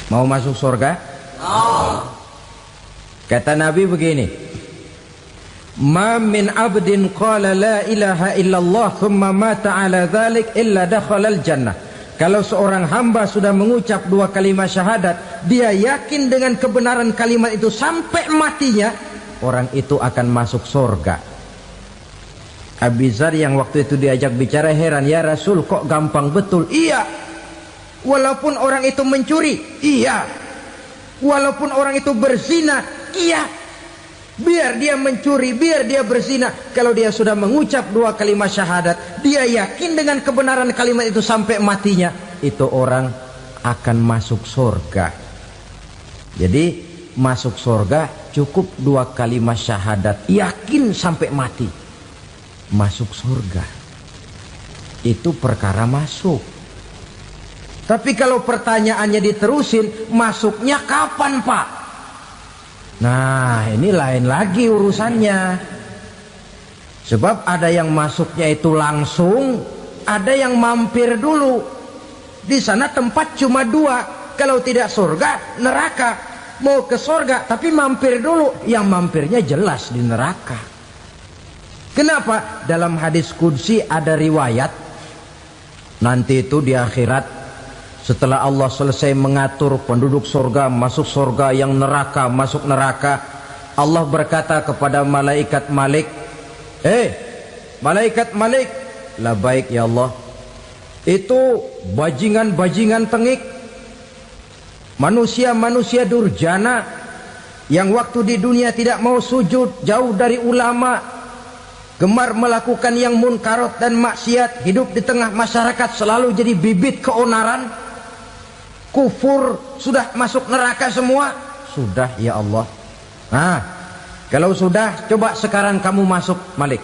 Mau masuk surga? Kata Nabi begini, ma min abdin qala la ilaha illallah thumma mata ala dhalik illa dakhalal jannah. Kalau seorang hamba sudah mengucap dua kalimat syahadat, dia yakin dengan kebenaran kalimat itu sampai matinya, orang itu akan masuk surga. Abi Dzar yang waktu itu diajak bicara heran, ya Rasul kok gampang betul? Iya. Walaupun orang itu mencuri, iya. Walaupun orang itu berzina, iya. Biar dia mencuri, biar dia berzina, kalau dia sudah mengucap dua kalimat syahadat, dia yakin dengan kebenaran kalimat itu sampai matinya, itu orang akan masuk surga. Jadi masuk surga cukup dua kalimat syahadat, yakin sampai mati, masuk surga. Itu perkara masuk. Tapi kalau pertanyaannya diterusin, masuknya kapan Pak? Nah, ini lain lagi urusannya. Sebab ada yang masuknya itu langsung, ada yang mampir dulu. Di sana tempat cuma dua, kalau tidak surga, neraka. Mau ke surga tapi mampir dulu, yang mampirnya jelas di neraka. Kenapa? Dalam hadis qudsi ada riwayat, nanti itu di akhirat, setelah Allah selesai mengatur penduduk surga masuk surga, yang neraka masuk neraka, Allah berkata kepada malaikat Malik, malaikat Malik, labaik ya Allah, itu bajingan-bajingan tengik, manusia-manusia durjana yang waktu di dunia tidak mau sujud, jauh dari ulama, gemar melakukan yang munkarat dan maksiat, hidup di tengah masyarakat selalu jadi bibit keonaran, kufur, sudah masuk neraka semua. Sudah ya Allah. Nah, kalau sudah, coba sekarang kamu masuk Malik.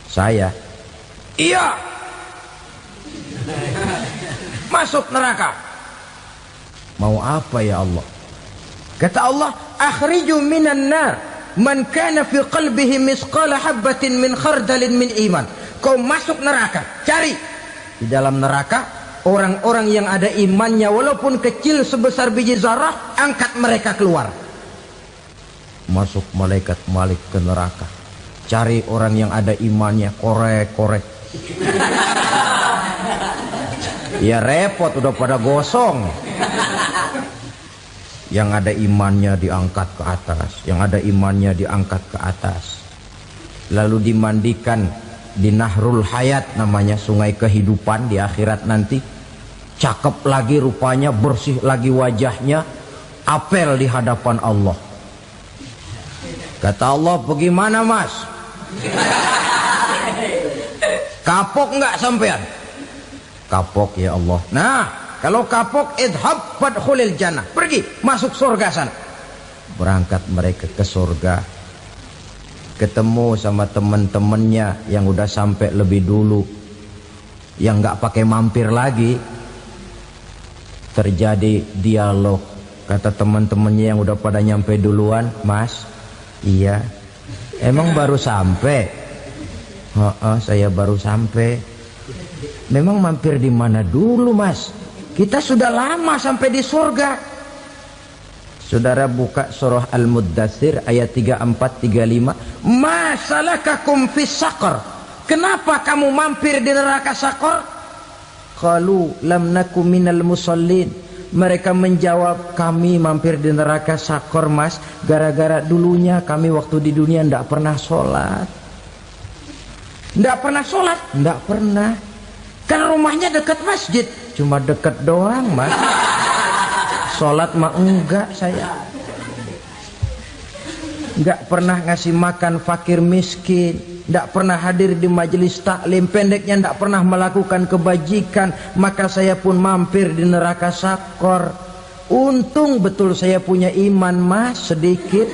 Saya, iya, masuk neraka. Mau apa ya Allah? Kata Allah, akhriju minan nar man kana fi qalbihi misqala habatin min khardalin min iman. Kau masuk neraka, cari di dalam neraka orang-orang yang ada imannya walaupun kecil sebesar biji zarah, angkat mereka keluar. Masuk malaikat Malik ke neraka, cari orang yang ada imannya, korek-korek. Ya repot, udah pada gosong. Yang ada imannya diangkat ke atas, yang ada imannya diangkat ke atas, lalu dimandikan di Nahrul Hayat, namanya sungai kehidupan di akhirat nanti. Cakep lagi rupanya, bersih lagi wajahnya, apel di hadapan Allah. Kata Allah, bagaimana mas? Kapok nggak sampean? Kapok ya Allah. Nah, kalau kapok, idhab fadkhulil jannah, pergi masuk surga sana. Berangkat mereka ke surga, ketemu sama teman-temannya yang udah sampai lebih dulu, yang nggak pakai mampir lagi. Terjadi dialog. Kata teman-temannya yang udah pada nyampe duluan, mas, iya, emang baru sampai? Saya baru sampai. Memang mampir di mana dulu mas? Kita sudah lama sampai di surga. Saudara buka surah Al-Muddatsir ayat 34-35. Ma salakakum fis saqar? Kenapa kamu mampir di neraka Saqar? Qalu lam naku minal musallin. Mereka menjawab, kami mampir di neraka Saqar mas, gara-gara dulunya kami waktu di dunia ndak pernah sholat. Ndak pernah sholat? Ndak pernah. Kan rumahnya dekat masjid, cuma dekat doang mas. Sholat mah enggak saya. Nggak pernah ngasih makan fakir miskin, nggak pernah hadir di majelis taklim, pendeknya nggak pernah melakukan kebajikan, maka saya pun mampir di neraka Saqar. Untung betul saya punya iman mas, sedikit.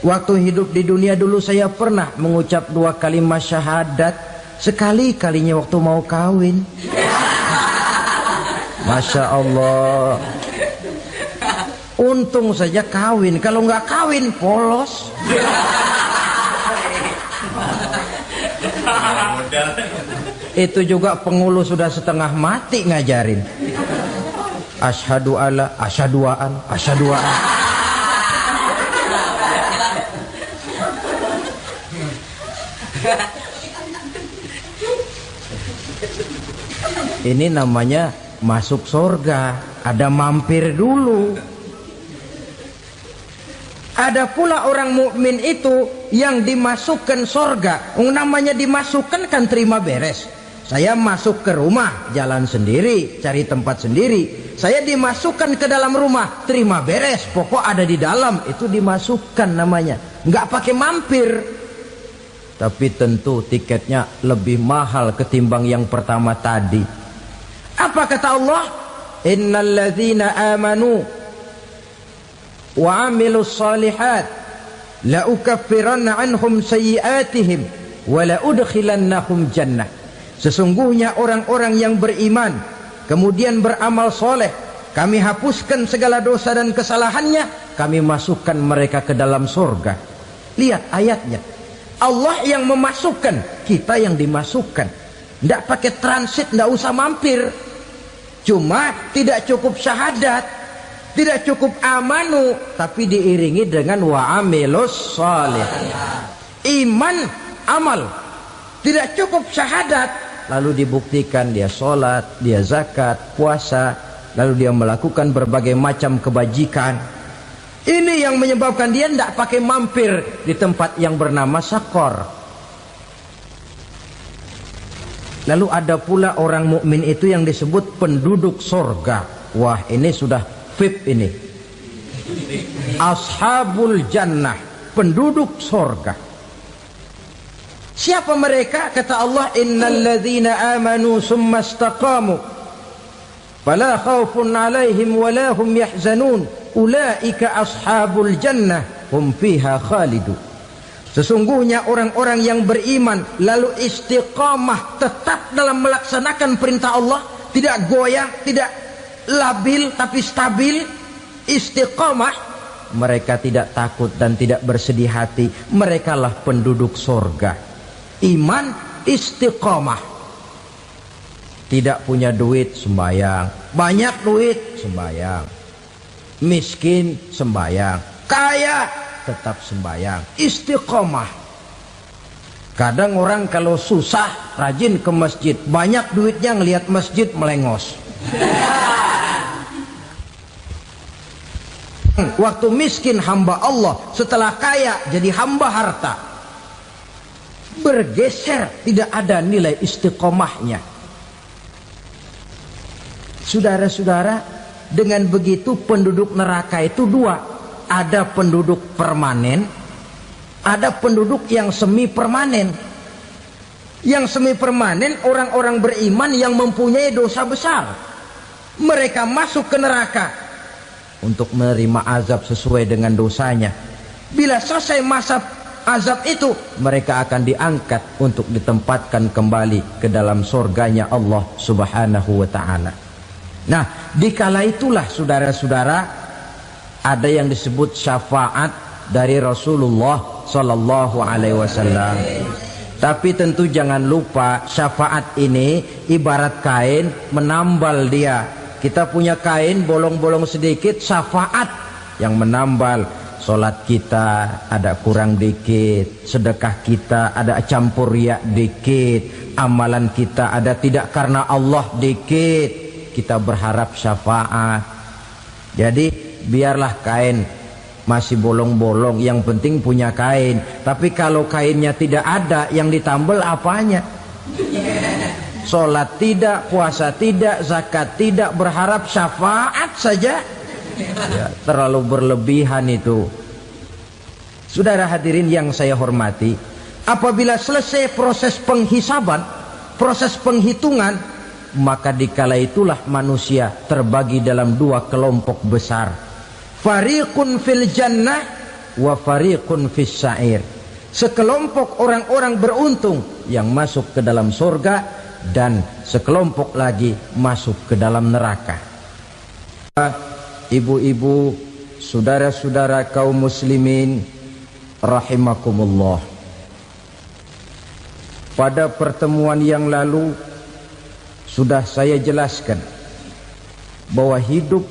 Waktu hidup di dunia dulu saya pernah mengucap dua kalimat syahadat, sekali-kalinya waktu mau kawin. Masya Allah. Untung saja kawin, kalau nggak kawin polos. Itu juga pengulu sudah setengah mati ngajarin. Asyhadu alla, asyaduaan, asyaduaan. Ini namanya masuk surga, ada mampir dulu. Ada pula orang mukmin itu yang dimasukkan surga. Namanya dimasukkan kan terima beres. Saya masuk ke rumah, jalan sendiri, cari tempat sendiri. Saya dimasukkan ke dalam rumah, terima beres. Pokok ada di dalam, itu dimasukkan namanya. Nggak pakai mampir. Tapi tentu tiketnya lebih mahal ketimbang yang pertama tadi. Apa kata Allah? Innal ladzina amanu wa 'amilus shalihat la ukaffiranna 'anhum sayyi'atihim wa la udkhilannahum jannah. Sesungguhnya orang-orang yang beriman kemudian beramal soleh, kami hapuskan segala dosa dan kesalahannya, kami masukkan mereka ke dalam surga. Lihat ayatnya. Allah yang memasukkan, kita yang dimasukkan. Tidak pakai transit, tidak usah mampir. Cuma tidak cukup syahadat, tidak cukup amanu, tapi diiringi dengan wa'amilus salih. Iman, amal. Tidak cukup syahadat, lalu dibuktikan dia sholat, dia zakat, puasa, lalu dia melakukan berbagai macam kebajikan. Ini yang menyebabkan dia tidak pakai mampir di tempat yang bernama sakor. Lalu ada pula orang mukmin itu yang disebut penduduk surga. Wah, ini sudah VIP ini. Ashabul jannah, penduduk surga. Siapa mereka? Kata Allah, innal ladzina amanu summa istaqamu fala khaufun 'alaihim wala hum yahzanun ulaika ashabul jannah hum fiha khalidun. Sesungguhnya orang-orang yang beriman lalu istiqamah, tetap dalam melaksanakan perintah Allah, tidak goyang, tidak labil tapi stabil, istiqamah, mereka tidak takut dan tidak bersedih hati. Merekalah penduduk surga. Iman, istiqamah. Tidak punya duit, sembayang. Banyak duit, sembayang. Miskin, sembayang. Kaya, tetap sembahyang, istiqomah. Kadang orang kalau susah rajin ke masjid, banyak duitnya ngelihat masjid melengos. Waktu miskin hamba Allah, setelah kaya jadi hamba harta. Bergeser, tidak ada nilai istiqomahnya. Saudara-saudara, dengan begitu penduduk neraka itu dua. Ada penduduk permanen, ada penduduk yang semi permanen. Yang semi permanen orang-orang beriman yang mempunyai dosa besar. Mereka masuk ke neraka untuk menerima azab sesuai dengan dosanya. Bila selesai masa azab itu, mereka akan diangkat untuk ditempatkan kembali ke dalam surganya Allah Subhanahu wa ta'ala. Nah, dikala itulah saudara-saudara, ada yang disebut syafaat dari Rasulullah Sallallahu Alaihi Wasallam. Tapi tentu jangan lupa syafaat ini ibarat kain menambal dia. Kita punya kain bolong-bolong sedikit, syafaat yang menambal. Solat kita ada kurang dikit, sedekah kita ada campur riak dikit, amalan kita ada tidak karena Allah dikit. Kita berharap syafaat. Jadi biarlah kain masih bolong-bolong, yang penting punya kain. Tapi kalau kainnya tidak ada, yang ditambal apanya? Sholat tidak, puasa tidak, zakat tidak, berharap syafaat saja. Ya, terlalu berlebihan itu. Saudara hadirin yang saya hormati, apabila selesai proses penghisaban, proses penghitungan, maka dikala itulah manusia terbagi dalam dua kelompok besar. Fariqun fil jannah wa fariqun fis sa'ir. Sekelompok orang-orang beruntung yang masuk ke dalam surga, dan sekelompok lagi masuk ke dalam neraka. Ibu-ibu, saudara-saudara kaum muslimin rahimakumullah. Pada pertemuan yang lalu sudah saya jelaskan bahwa hidup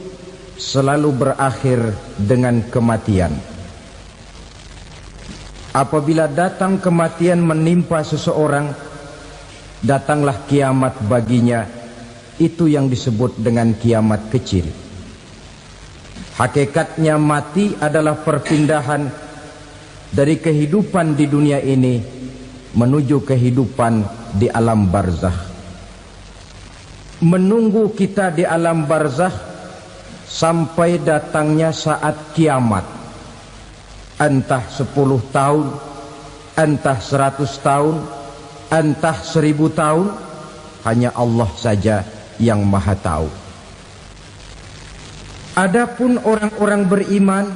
selalu berakhir dengan kematian. Apabila datang kematian menimpa seseorang, datanglah kiamat baginya. Itu yang disebut dengan kiamat kecil. Hakikatnya mati adalah perpindahan dari kehidupan di dunia ini menuju kehidupan di alam barzakh. Menunggu kita di alam barzakh sampai datangnya saat kiamat. Entah 10 tahun, entah 100 tahun, entah 1000 tahun, hanya Allah saja yang maha tahu. Adapun orang-orang beriman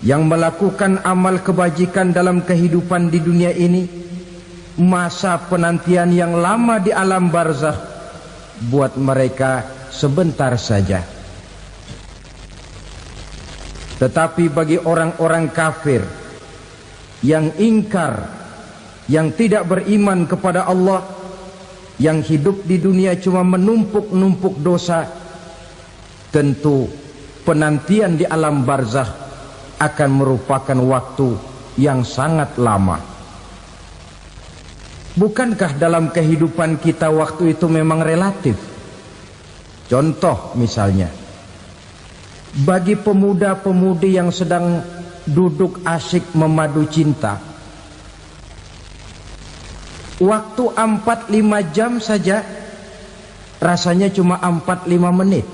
yang melakukan amal kebajikan dalam kehidupan di dunia ini, masa penantian yang lama di alam barzakh buat mereka sebentar saja. Tetapi bagi orang-orang kafir yang ingkar, yang tidak beriman kepada Allah, yang hidup di dunia cuma menumpuk-numpuk dosa, tentu penantian di alam barzakh akan merupakan waktu yang sangat lama. Bukankah dalam kehidupan kita waktu itu memang relatif? Contoh misalnya, bagi pemuda-pemudi yang sedang duduk asyik memadu cinta, waktu 4-5 jam saja rasanya cuma 4-5 menit.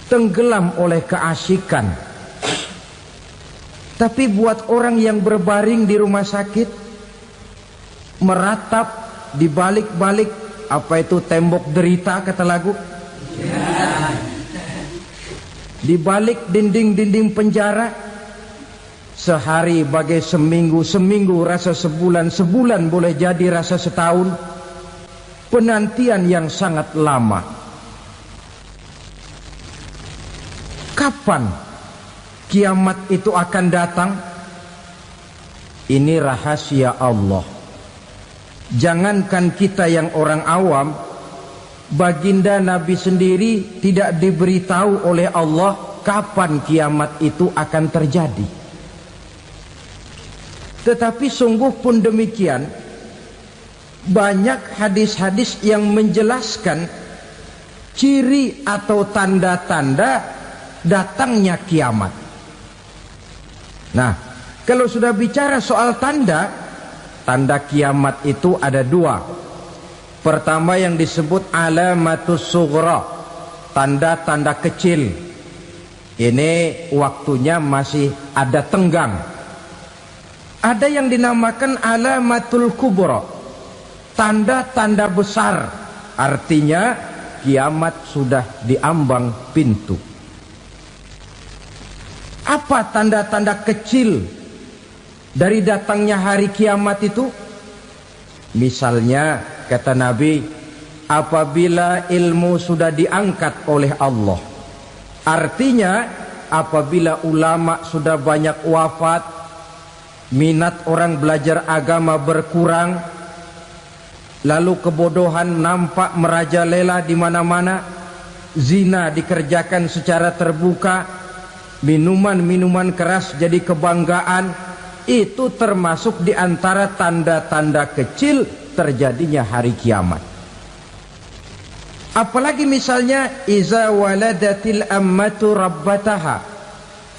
Tenggelam oleh keasikan. Tapi buat orang yang berbaring di rumah sakit, meratap di balik-balik apa itu tembok derita kata lagu, di balik dinding-dinding penjara, sehari bagai seminggu, seminggu rasa sebulan, sebulan boleh jadi rasa setahun. Penantian yang sangat lama. Kapan kiamat itu akan datang? Ini rahasia Allah. Jangankan kita yang orang awam, baginda Nabi sendiri tidak diberitahu oleh Allah kapan kiamat itu akan terjadi. Tetapi sungguh pun demikian, banyak hadis-hadis yang menjelaskan ciri atau tanda-tanda datangnya kiamat. Nah, kalau sudah bicara soal tanda, tanda kiamat itu ada 2. Pertama yang disebut alamatus sughra, tanda-tanda kecil. Ini waktunya masih ada tenggang. Ada yang dinamakan alamatul kubra, tanda-tanda besar. Artinya kiamat sudah diambang pintu. Apa tanda-tanda kecil dari datangnya hari kiamat itu? Misalnya kata Nabi, apabila ilmu sudah diangkat oleh Allah. Artinya apabila ulama sudah banyak wafat, minat orang belajar agama berkurang, lalu kebodohan nampak merajalela di mana-mana, zina dikerjakan secara terbuka, minuman-minuman keras jadi kebanggaan, itu termasuk di antara tanda-tanda kecil terjadinya hari kiamat. Apalagi misalnya iza waladatil ammatu rabbataha,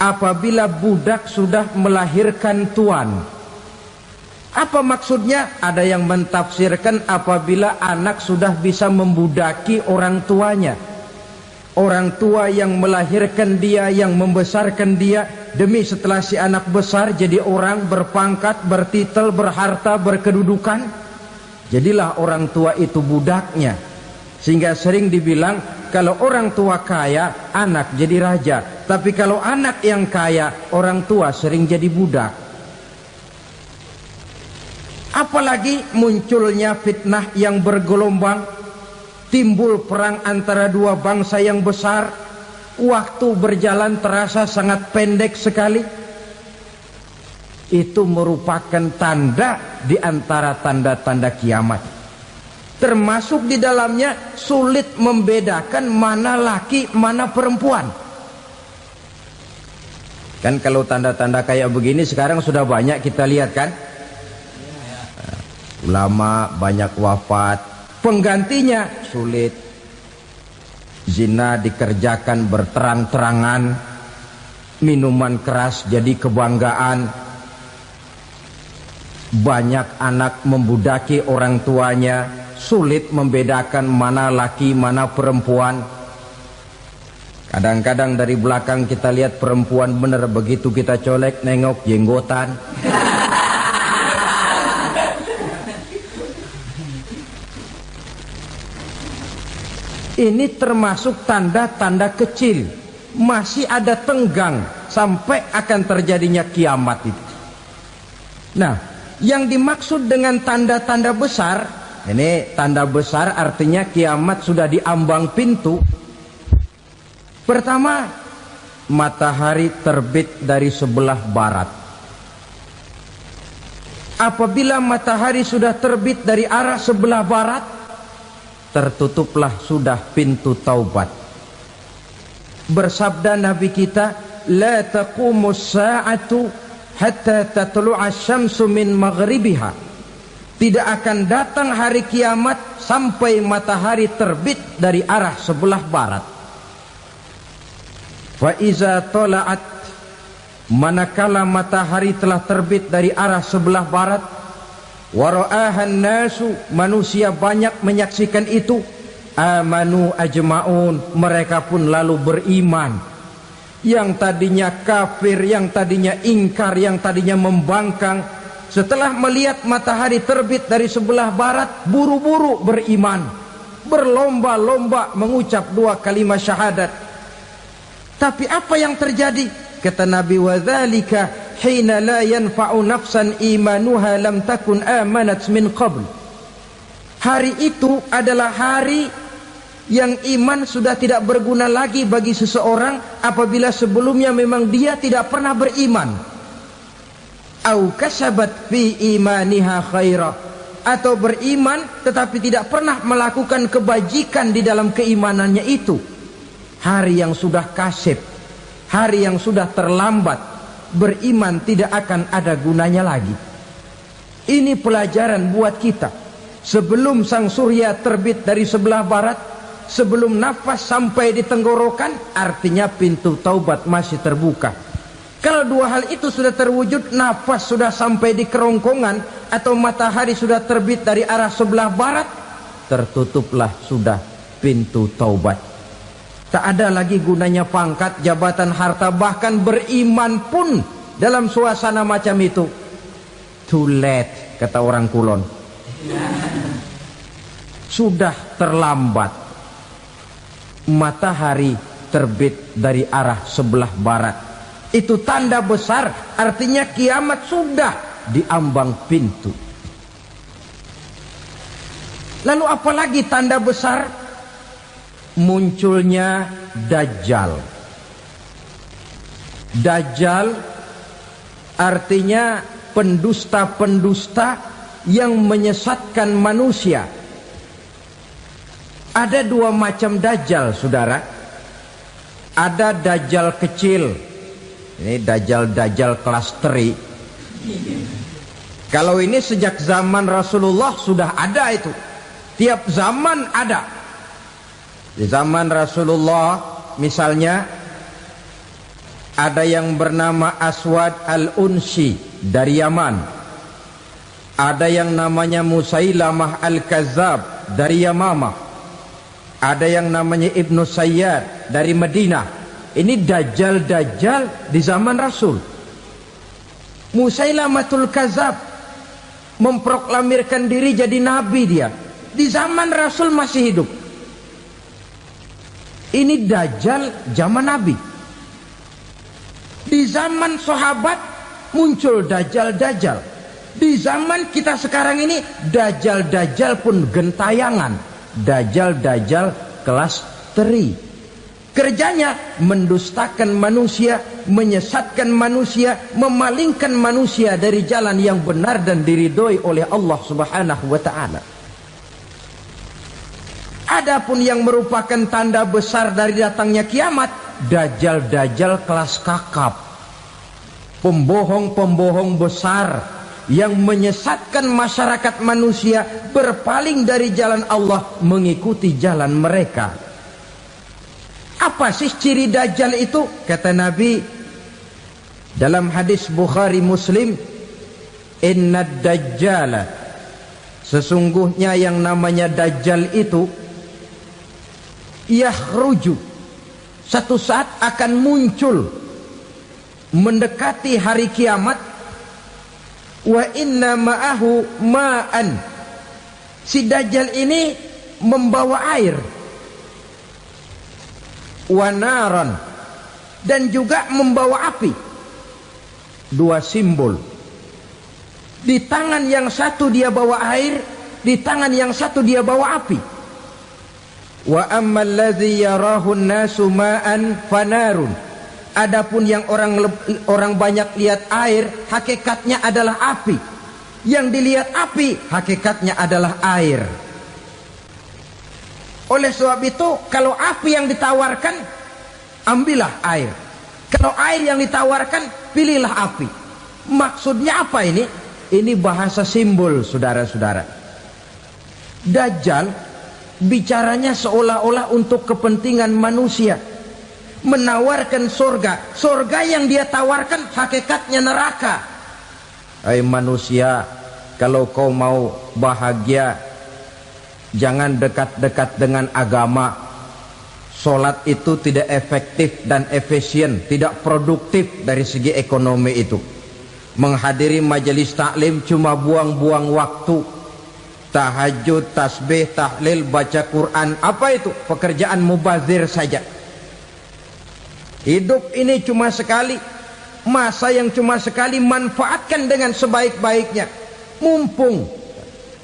apabila budak sudah melahirkan tuan. Apa maksudnya? Ada yang mentafsirkan apabila anak sudah bisa membudaki orang tuanya. Orang tua yang melahirkan dia, yang membesarkan dia, demi setelah si anak besar jadi orang berpangkat, bertitel, berharta, berkedudukan, jadilah orang tua itu budaknya. Sehingga sering dibilang kalau orang tua kaya, anak jadi raja. Tapi kalau anak yang kaya, orang tua sering jadi budak. Apalagi munculnya fitnah yang bergelombang, timbul perang antara dua bangsa yang besar, waktu berjalan terasa sangat pendek sekali. Itu merupakan tanda di antara tanda-tanda kiamat. Termasuk di dalamnya sulit membedakan mana laki, mana perempuan. Kan kalau tanda-tanda kayak begini sekarang sudah banyak kita lihat kan. Ulama banyak wafat, penggantinya sulit. Zina dikerjakan berterang-terangan, minuman keras jadi kebanggaan. Banyak anak membudaki orang tuanya, sulit membedakan mana laki mana perempuan. Kadang-kadang dari belakang kita lihat perempuan bener, begitu kita colek nengok jenggotan. Ini termasuk tanda-tanda kecil, masih ada tenggang sampai akan terjadinya kiamat itu. Nah, yang dimaksud dengan tanda-tanda besar, ini tanda besar artinya kiamat sudah diambang pintu. Pertama, matahari terbit dari sebelah barat. Apabila matahari sudah terbit dari arah sebelah barat, tertutuplah sudah pintu taubat. Bersabda Nabi kita, la taqumus sa'atu hatta tatlu'a syamsu min maghribiha. Tidak akan datang hari kiamat sampai matahari terbit dari arah sebelah barat. Fa iza tala'at, manakala matahari telah terbit dari arah sebelah barat, wa ra'ahan nasu, manusia banyak menyaksikan itu, amanu ajma'un, mereka pun lalu beriman. Yang tadinya kafir, yang tadinya ingkar, yang tadinya membangkang, setelah melihat matahari terbit dari sebelah barat, buru-buru beriman, berlomba-lomba mengucap 2 kalimat syahadat. Tapi apa yang terjadi? Kata Nabi, wa dzalika hina la yanfa'u nafsan imanuha lam takun amanat min qabl. Hari itu adalah hari yang iman sudah tidak berguna lagi bagi seseorang apabila sebelumnya memang dia tidak pernah beriman. Au kasabat fi imaniha khaira, atau beriman tetapi tidak pernah melakukan kebajikan di dalam keimanannya itu. Hari yang sudah kasib, hari yang sudah terlambat, beriman tidak akan ada gunanya lagi. Ini pelajaran buat kita. Sebelum sang surya terbit dari sebelah barat, sebelum nafas sampai di tenggorokan, artinya pintu taubat masih terbuka. Kalau 2 hal itu sudah terwujud, nafas sudah sampai di kerongkongan atau matahari sudah terbit dari arah sebelah barat, tertutuplah sudah pintu taubat. Tak ada lagi gunanya pangkat, jabatan, harta, bahkan beriman pun dalam suasana macam itu too late, kata orang Kulon. Sudah terlambat. Matahari terbit dari arah sebelah barat, itu tanda besar, artinya kiamat sudah diambang pintu. Lalu apalagi tanda besar? Munculnya Dajjal. Dajjal artinya pendusta-pendusta yang menyesatkan manusia. Ada 2 macam Dajjal, saudara. Ada Dajjal kecil. Ini Dajjal kelas 3. Kalau ini sejak zaman Rasulullah sudah ada itu. Tiap zaman ada. Di zaman Rasulullah misalnya ada yang bernama Aswad al-Unsi dari Yaman. Ada yang namanya Musailamah al-Kazzab dari Yamamah. Ada yang namanya Ibnu Sayyad dari Madinah. Ini Dajjal di zaman Rasul. Musailamatul Kazzab memproklamirkan diri jadi nabi dia. Di zaman Rasul masih hidup. Ini Dajjal zaman Nabi. Di zaman sahabat muncul Dajjal. Di zaman kita sekarang ini Dajjal pun gentayangan. Dajjal kelas 3. Kerjanya mendustakan manusia, menyesatkan manusia, memalingkan manusia dari jalan yang benar dan diridhoi oleh Allah Subhanahu wa ta'ala. Adapun yang merupakan tanda besar dari datangnya kiamat, dajjal-dajjal kelas kakap, pembohong-pembohong besar yang menyesatkan masyarakat manusia berpaling dari jalan Allah mengikuti jalan mereka. Apa sih ciri dajjal itu? Kata Nabi dalam hadis Bukhari Muslim, innad dajjala, sesungguhnya yang namanya dajjal itu yakhruju, satu saat akan muncul mendekati hari kiamat, wa inna ma'ahu ma'an, si dajjal ini membawa air, wa naran, dan juga membawa api. Dua simbol. Di tangan yang satu dia bawa air, di tangan yang satu dia bawa api. Wa ammal ladzi yarahu an-nasu ma'an fanarun, adapun yang orang banyak lihat air, hakikatnya adalah api. Yang dilihat api, hakikatnya adalah air. Oleh sebab itu, kalau api yang ditawarkan, ambillah air. Kalau air yang ditawarkan, pilihlah api. Maksudnya apa ini? Ini bahasa simbol, saudara-saudara. Dajjal bicaranya seolah-olah untuk kepentingan manusia, menawarkan surga. Surga yang dia tawarkan hakikatnya neraka. Hai manusia, kalau kau mau bahagia, jangan dekat-dekat dengan agama. Solat itu tidak efektif dan efisien, tidak produktif dari segi ekonomi itu. Menghadiri majelis taklim cuma buang-buang waktu. Tahajud, tasbih, tahlil, baca Quran, apa itu? Pekerjaan mubazir saja. Hidup ini cuma sekali, masa yang cuma sekali, manfaatkan dengan sebaik-baiknya. Mumpung,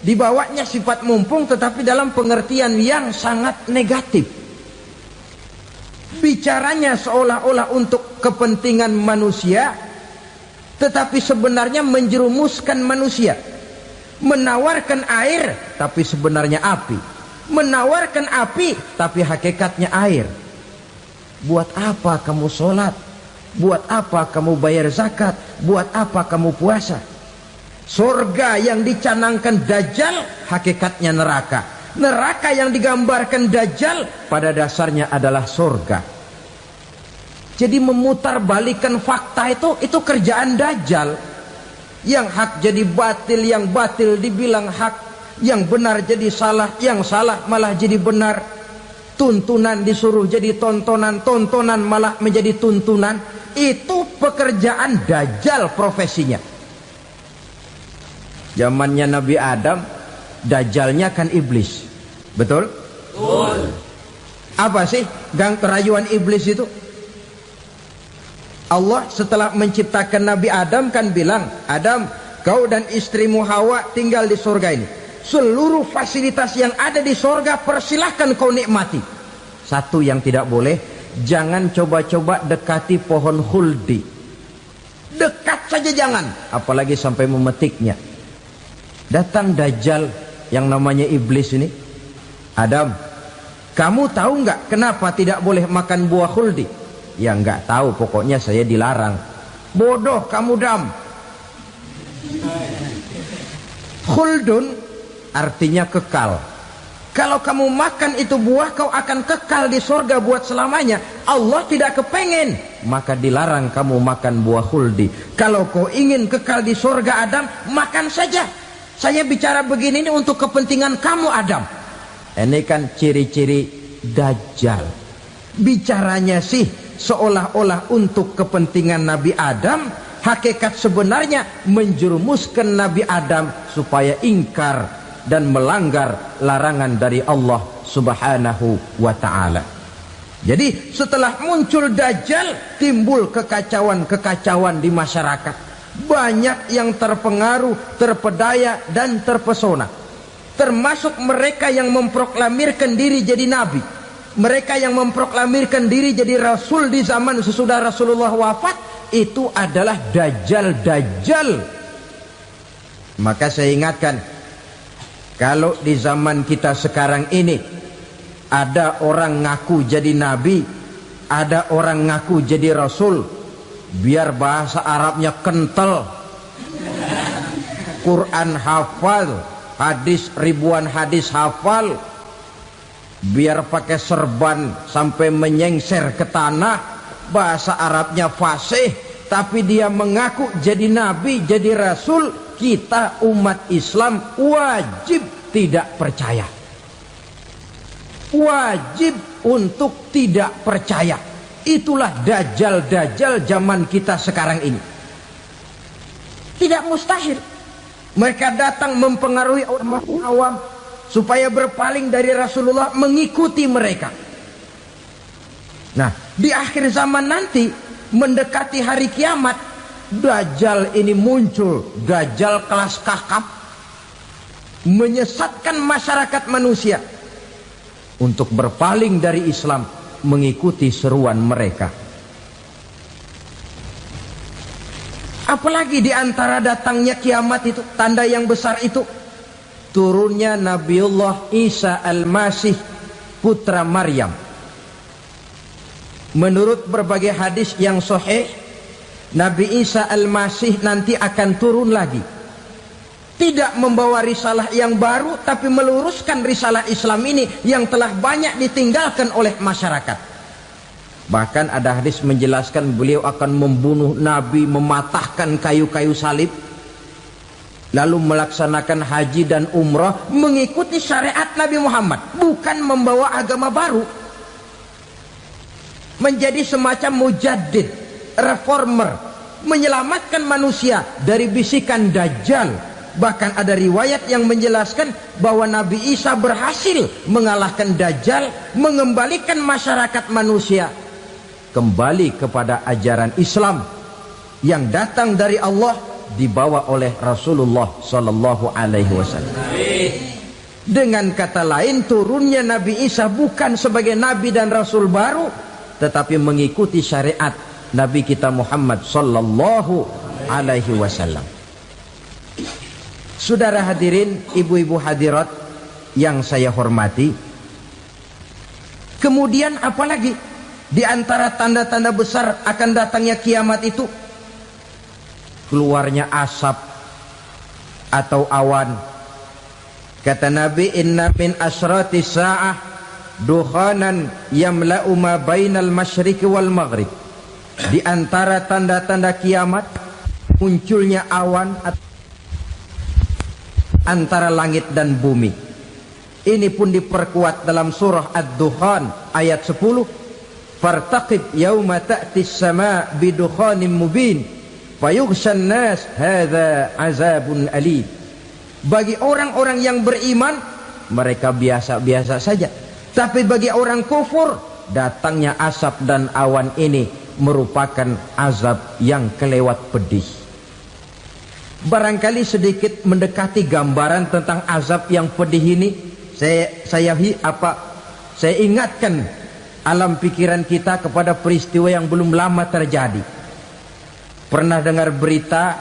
dibawanya sifat mumpung, tetapi dalam pengertian yang sangat negatif. Bicaranya seolah-olah untuk kepentingan manusia, tetapi sebenarnya menjerumuskan manusia. Menawarkan air, tapi sebenarnya api. Menawarkan api, tapi hakikatnya air. Buat apa kamu sholat? Buat apa kamu bayar zakat? Buat apa kamu puasa? Surga yang dicanangkan Dajjal, hakikatnya neraka. Neraka yang digambarkan Dajjal, pada dasarnya adalah surga. Jadi memutarbalikkan fakta itu kerjaan Dajjal. Yang hak jadi batil, yang batil dibilang hak, yang benar jadi salah, yang salah malah jadi benar. Tuntunan disuruh jadi tontonan, tontonan malah menjadi tuntunan. Itu pekerjaan Dajjal profesinya. Zamannya Nabi Adam, Dajjalnya kan iblis. Betul? Betul. Apa sih gang kerayuan iblis itu? Allah setelah menciptakan Nabi Adam kan bilang, Adam, kau dan istrimu Hawa tinggal di surga ini. Seluruh fasilitas yang ada di surga persilahkan kau nikmati. Satu yang tidak boleh, jangan coba-coba dekati pohon khuldi. Dekat saja jangan, apalagi sampai memetiknya. Datang Dajjal yang namanya iblis ini. Adam, kamu tahu nggak kenapa tidak boleh makan buah khuldi? Ya nggak tahu, pokoknya saya dilarang. Bodoh kamu Dam. Khuldun artinya kekal. Kalau kamu makan itu buah, kau akan kekal di surga buat selamanya. Allah tidak kepengen, maka dilarang kamu makan buah khuldi. Kalau kau ingin kekal di surga Adam, makan saja. Saya bicara begini ini untuk kepentingan kamu Adam. Ini kan ciri-ciri Dajjal. Bicaranya sih seolah-olah untuk kepentingan Nabi Adam, hakikat sebenarnya menjerumuskan Nabi Adam supaya ingkar dan melanggar larangan dari Allah Subhanahu wa ta'ala. Jadi setelah muncul Dajjal, timbul kekacauan-kekacauan di masyarakat. Banyak yang terpengaruh, terpedaya dan terpesona. Termasuk mereka yang memproklamirkan diri jadi nabi. Mereka yang memproklamirkan diri jadi rasul di zaman sesudah Rasulullah wafat, itu adalah Dajjal-Dajjal. Maka saya ingatkan, kalau di zaman kita sekarang ini Ada orang ngaku jadi nabi, ada orang ngaku jadi rasul, biar bahasa Arabnya kental, Quran hafal, hadis ribuan hadis hafal, biar pakai serban sampai menyengser ke tanah, bahasa Arabnya fasih, tapi dia mengaku jadi nabi, jadi rasul. Kita umat Islam wajib tidak percaya, wajib untuk tidak percaya. Itulah dajjal-dajjal zaman kita sekarang ini. Tidak mustahil mereka datang mempengaruhi orang awam supaya berpaling dari Rasulullah, mengikuti mereka. Nah, di akhir zaman nanti, mendekati hari kiamat, dajjal ini muncul, dajjal kelas kakap, menyesatkan masyarakat manusia untuk berpaling dari Islam, mengikuti seruan mereka. Apalagi di antara datangnya kiamat itu, tanda yang besar itu, turunnya Nabiullah Isa Al-Masih, putra Maryam. Menurut berbagai hadis yang sahih, Nabi Isa Al-Masih nanti akan turun lagi, tidak membawa risalah yang baru, tapi meluruskan risalah Islam ini yang telah banyak ditinggalkan oleh masyarakat. Bahkan ada hadis menjelaskan beliau akan membunuh Nabi, mematahkan kayu-kayu salib, lalu melaksanakan haji dan umrah mengikuti syariat Nabi Muhammad, bukan membawa agama baru. Menjadi semacam mujaddid, reformer, menyelamatkan manusia dari bisikan dajjal. Bahkan ada riwayat yang menjelaskan bahwa Nabi Isa berhasil mengalahkan dajjal, mengembalikan masyarakat manusia kembali kepada ajaran Islam yang datang dari Allah, dibawa oleh Rasulullah sallallahu alaihi wasallam. Dengan kata lain, turunnya Nabi Isa bukan sebagai nabi dan rasul baru, tetapi mengikuti syariat Nabi kita Muhammad sallallahu alaihi wasallam. Saudara hadirin, ibu-ibu hadirat yang saya hormati, kemudian apalagi di antara tanda-tanda besar akan datangnya kiamat itu? Keluarnya asap atau awan. Kata Nabi, inna min asratis sa'ah dukhanan yamla'u ma bainal masyriqi wal maghrib. Di antara tanda-tanda kiamat, munculnya awan antara langit dan bumi. Ini pun diperkuat dalam surah Ad-Dukhan ayat 10. Fartaqib yauma ta'tis sama' bidukhanin mubin fayughshan nas hadza azabun alim. Bagi orang-orang yang beriman, mereka biasa-biasa saja. Tapi bagi orang kufur, datangnya asap dan awan ini merupakan azab yang kelewat pedih. Barangkali sedikit mendekati gambaran tentang azab yang pedih ini, saya ingatkan alam pikiran kita kepada peristiwa yang belum lama terjadi. Pernah dengar berita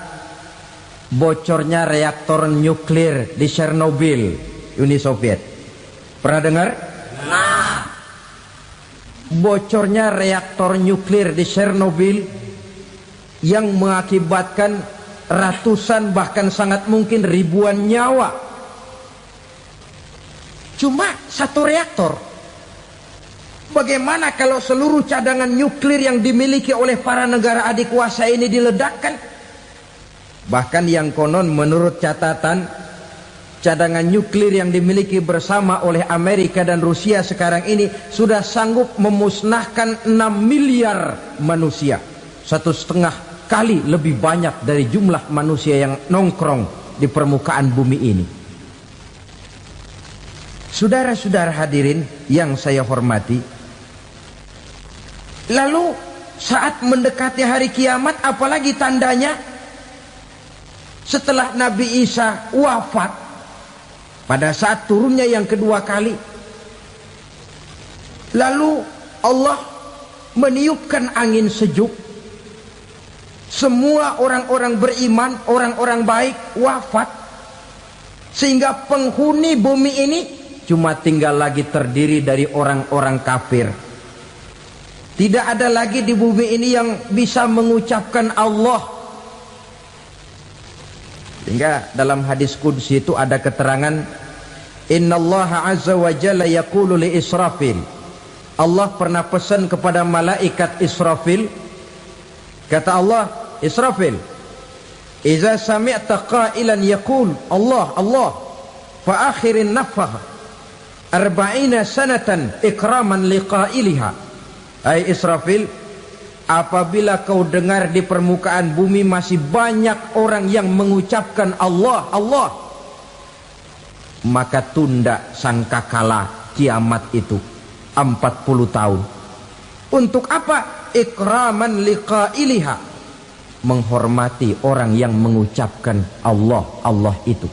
bocornya reaktor nuklir di Chernobyl, Uni Soviet? Pernah dengar? Bocornya reaktor nuklir di Chernobyl yang mengakibatkan ratusan bahkan sangat mungkin ribuan nyawa. Cuma satu reaktor. Bagaimana kalau seluruh cadangan nuklir yang dimiliki oleh para negara adik kuasa ini diledakkan? Bahkan yang konon menurut catatan, cadangan nuklir yang dimiliki bersama oleh Amerika dan Rusia sekarang ini sudah sanggup memusnahkan 6 miliar manusia. 1,5 kali lebih banyak dari jumlah manusia yang nongkrong di permukaan bumi ini. Saudara-saudara hadirin yang saya hormati, lalu saat mendekati hari kiamat, apalagi tandanya? Setelah Nabi Isa wafat, pada saat turunnya yang kedua kali, lalu Allah meniupkan angin sejuk. Semua orang-orang beriman, orang-orang baik wafat, sehingga penghuni bumi ini cuma tinggal lagi terdiri dari orang-orang kafir. Tidak ada lagi di bumi ini yang bisa mengucapkan Allah. Sehingga dalam hadis qudsi itu ada keterangan, innallaha azza wa jalla yaqulu li Israfil. Allah pernah pesan kepada malaikat Israfil. Kata Allah, Israfil, idza sami'ta qailan yaqul Allah Allah fa akhirin nafakh 40 sanatan ikraman liqailiha. Hai Israfil, apabila kau dengar di permukaan bumi masih banyak orang yang mengucapkan Allah Allah, maka tunda sangkakala kiamat itu 40 tahun. Untuk apa? Ikraman liqailiha, menghormati orang yang mengucapkan Allah Allah itu.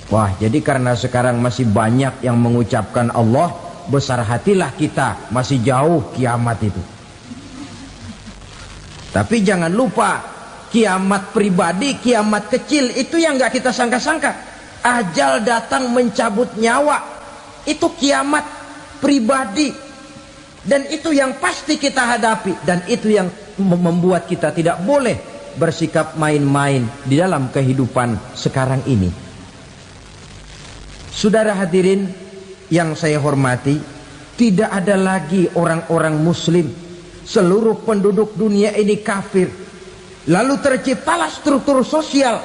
Wah, jadi karena sekarang masih banyak yang mengucapkan Allah, besar hatilah kita, masih jauh kiamat itu. Tapi jangan lupa, kiamat pribadi, kiamat kecil itu yang gak kita sangka-sangka. Ajal datang mencabut nyawa, itu kiamat pribadi. Dan itu yang pasti kita hadapi. Dan itu yang membuat kita tidak boleh bersikap main-main di dalam kehidupan sekarang ini. Saudara hadirin yang saya hormati, tidak ada lagi orang-orang muslim. Seluruh penduduk dunia ini kafir. Lalu terciptalah struktur sosial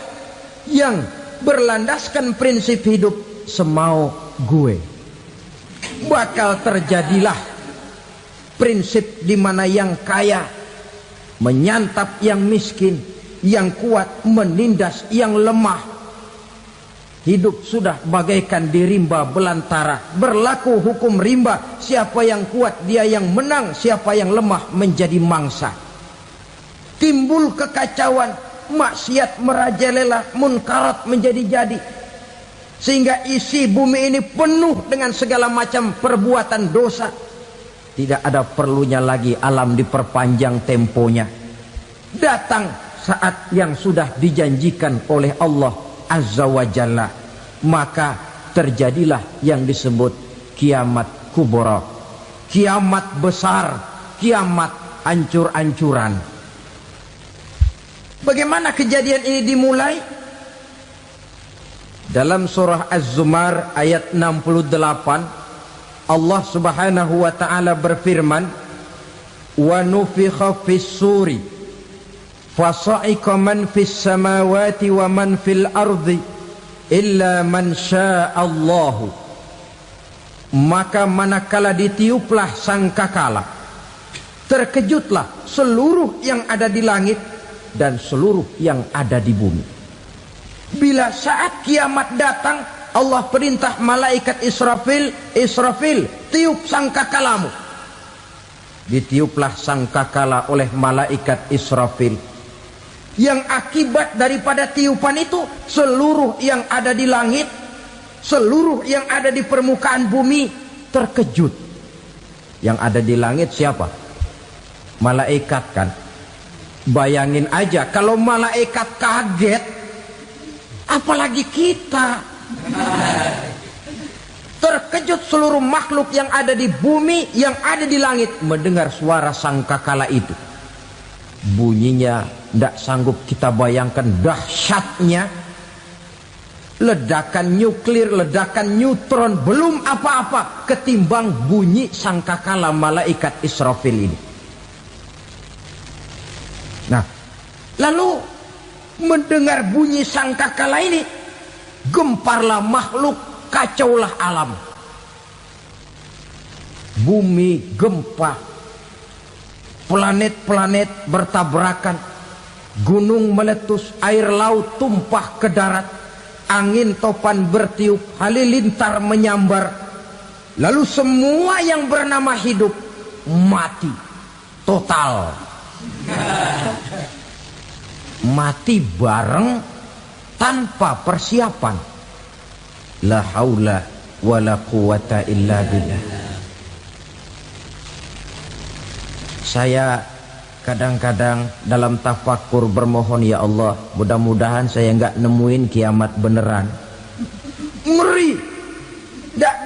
yang berlandaskan prinsip hidup semau gue. Bakal terjadilah prinsip di mana yang kaya menyantap yang miskin, yang kuat menindas yang lemah. Hidup sudah bagaikan di rimba belantara. Berlaku hukum rimba. Siapa yang kuat dia yang menang, siapa yang lemah menjadi mangsa. Timbul kekacauan, maksiat merajalela, munkarat menjadi-jadi. Sehingga isi bumi ini penuh dengan segala macam perbuatan dosa. Tidak ada perlunya lagi alam diperpanjang temponya. Datang saat yang sudah dijanjikan oleh Allah Azza wa Jalla, maka terjadilah yang disebut kiamat kubra, kiamat besar, kiamat ancur-ancuran. Bagaimana kejadian ini dimulai? Dalam surah Az-Zumar ayat 68, Allah Subhanahu wa taala berfirman, wa nufikha fis suri fasa'iqa man fis samawati wa man fil ardi illa man sya'allahu. Maka manakala ditiuplah sangkakala, terkejutlah seluruh yang ada di langit dan seluruh yang ada di bumi. Bila saat kiamat datang, Allah perintah malaikat Israfil, Israfil, tiup sangkakalamu. Ditiuplah sangkakala oleh malaikat Israfil. Yang akibat daripada tiupan itu, seluruh yang ada di langit, seluruh yang ada di permukaan bumi terkejut. Yang ada di langit siapa? Malaikat kan. Bayangin aja kalau malaikat kaget, apalagi kita. Terkejut seluruh makhluk yang ada di bumi, yang ada di langit mendengar suara sangkakala itu. Bunyinya tidak sanggup kita bayangkan dahsyatnya. Ledakan nuklir, ledakan neutron, belum apa-apa ketimbang bunyi sangkakala malaikat Israfil ini. Nah, lalu mendengar bunyi sangkakala ini, gemparlah makhluk, kacaulah alam. Bumi gempa, planet-planet bertabrakan, gunung meletus, air laut tumpah ke darat, angin topan bertiup, halilintar menyambar. Lalu semua yang bernama hidup mati total. Mati bareng tanpa persiapan. La haula wala quwata illa billah. Saya kadang-kadang dalam tafakur bermohon, ya Allah, mudah-mudahan saya enggak nemuin kiamat beneran. Ngeri.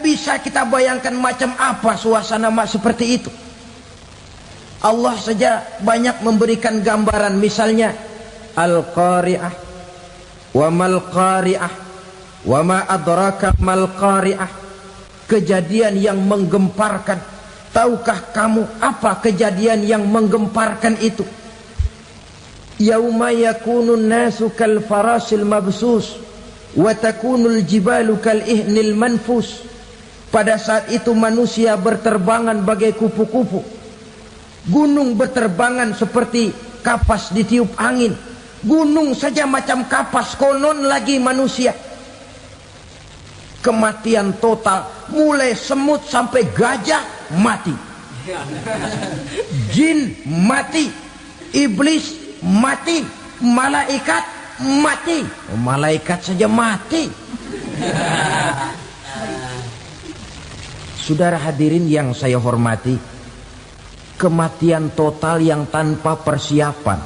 bisa kita bayangkan macam apa suasana seperti itu. Allah saja banyak memberikan gambaran, misalnya Al-Qari'ah, wa mal qari'ah, wa ma adraka mal qari'ah. Kejadian yang menggemparkan. Tahukah kamu apa kejadian yang menggemparkan itu? Yauma yakunun nasu kal farasil mabsus wa takunul jibalu kal ihnil manfus. Pada saat itu manusia berterbangan bagai kupu-kupu, gunung berterbangan seperti kapas ditiup angin. Gunung saja macam kapas, konon lagi manusia. Kematian total, mulai semut sampai gajah mati, jin mati, iblis mati, malaikat mati. Malaikat saja mati. Saudara hadirin yang saya hormati, kematian total yang tanpa persiapan.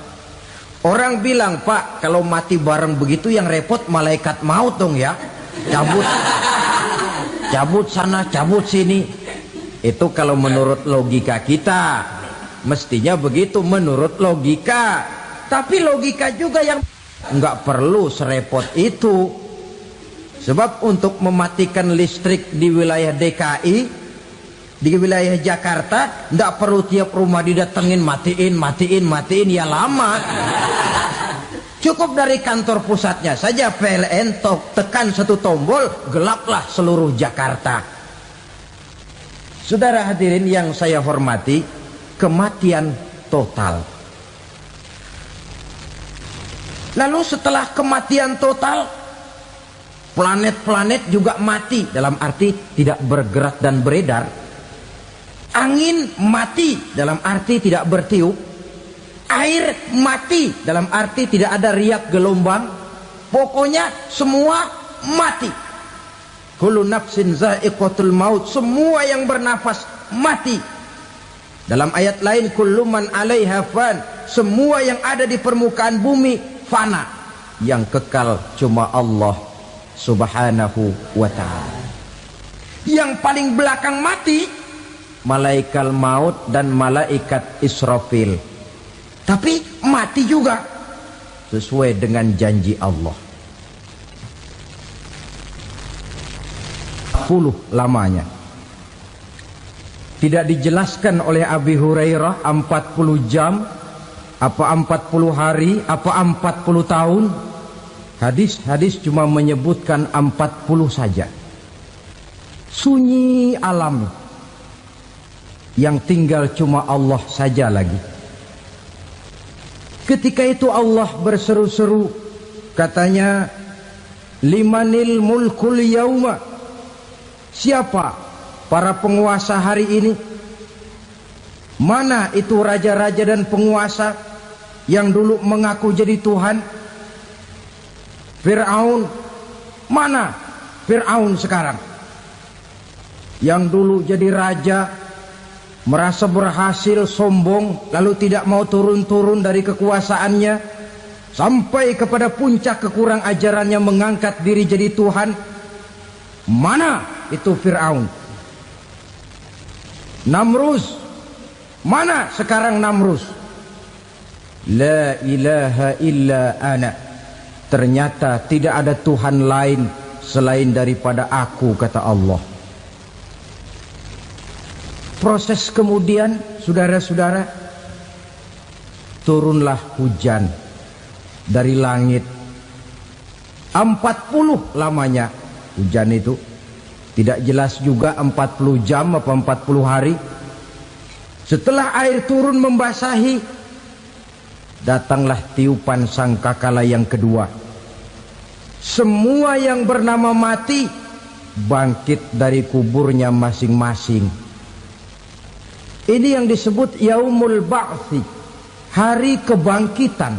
Orang bilang, Pak, kalau mati bareng begitu yang repot malaikat maut dong ya. Cabut sana, cabut sini. Itu kalau menurut logika kita, mestinya begitu menurut logika. Tapi logika juga yang nggak perlu serepot itu. Sebab untuk mematikan listrik di wilayah DKI, di wilayah Jakarta, nggak perlu tiap rumah didatengin matiin, ya lama. Cukup dari kantor pusatnya saja PLN tekan satu tombol, gelaplah seluruh Jakarta. Saudara hadirin yang saya hormati, kematian total. Lalu setelah kematian total, planet-planet juga mati, dalam arti tidak bergerak dan beredar. Angin mati, dalam arti tidak bertiup. Air mati, dalam arti tidak ada riak gelombang. Pokoknya semua mati. Kullu nafsin za'iqatul maut, semua yang bernafas mati. Dalam ayat lain, kullu man 'alaiha fan, semua yang ada di permukaan bumi fana. Yang kekal cuma Allah Subhanahu wa ta'ala. Yang paling belakang mati malaikat maut dan malaikat Israfil. Tapi mati juga sesuai dengan janji Allah. 10 lamanya. Tidak dijelaskan oleh Abi Hurairah 40 jam, apa 40 hari, apa 40 tahun. Hadis-hadis cuma menyebutkan 40 saja. Sunyi alam, yang tinggal cuma Allah saja lagi. Ketika itu Allah berseru-seru, katanya, limanil mulkul yauma, siapa para penguasa hari ini? Mana itu raja-raja dan penguasa yang dulu mengaku jadi Tuhan? Fir'aun, mana Fir'aun sekarang? Yang dulu jadi raja, merasa berhasil, sombong, lalu tidak mau turun-turun dari kekuasaannya, sampai kepada puncak kekurang ajarannya mengangkat diri jadi Tuhan. Mana itu Fir'aun? Namrus, mana sekarang Namrus? La ilaha illa ana, ternyata tidak ada Tuhan lain selain daripada aku, kata Allah. Proses kemudian, saudara-saudara, turunlah hujan dari langit. 40 lamanya hujan itu. Tidak jelas juga 40 jam apa 40 hari. Setelah air turun membasahi, datanglah tiupan sangkakala yang kedua. Semua yang bernama mati bangkit dari kuburnya masing-masing. Ini yang disebut Yaumul Ba'thi, hari kebangkitan.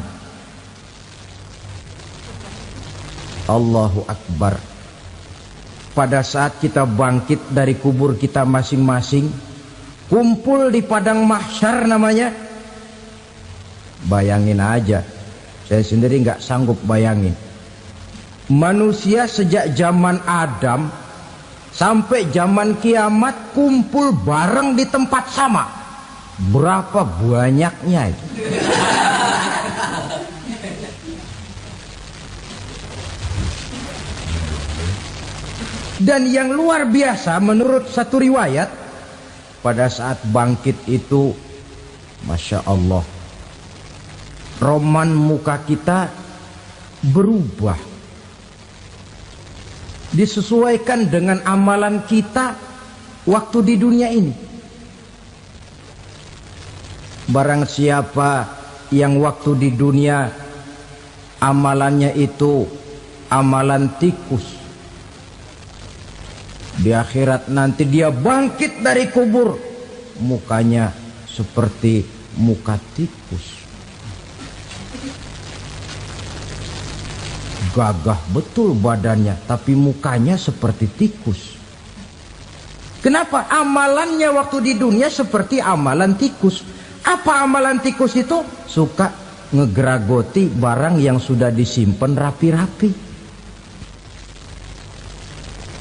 Allahu Akbar. Pada saat kita bangkit dari kubur kita masing-masing, kumpul di padang mahsyar namanya. Bayangin aja, saya sendiri nggak sanggup bayangin. Manusia sejak zaman Adam Sampai zaman kiamat kumpul bareng di tempat sama. Berapa banyaknya itu? Dan yang luar biasa menurut satu riwayat, pada saat bangkit itu, Masya Allah, roman muka kita berubah, disesuaikan dengan amalan kita waktu di dunia ini. Barang siapa yang waktu di dunia amalannya itu amalan tikus, di akhirat nanti dia bangkit dari kubur, mukanya seperti muka tikus. Gagah betul badannya, tapi mukanya seperti tikus. Kenapa? Amalannya waktu di dunia seperti amalan tikus. Apa amalan tikus itu? Suka ngegeragoti barang yang sudah disimpan rapi-rapi.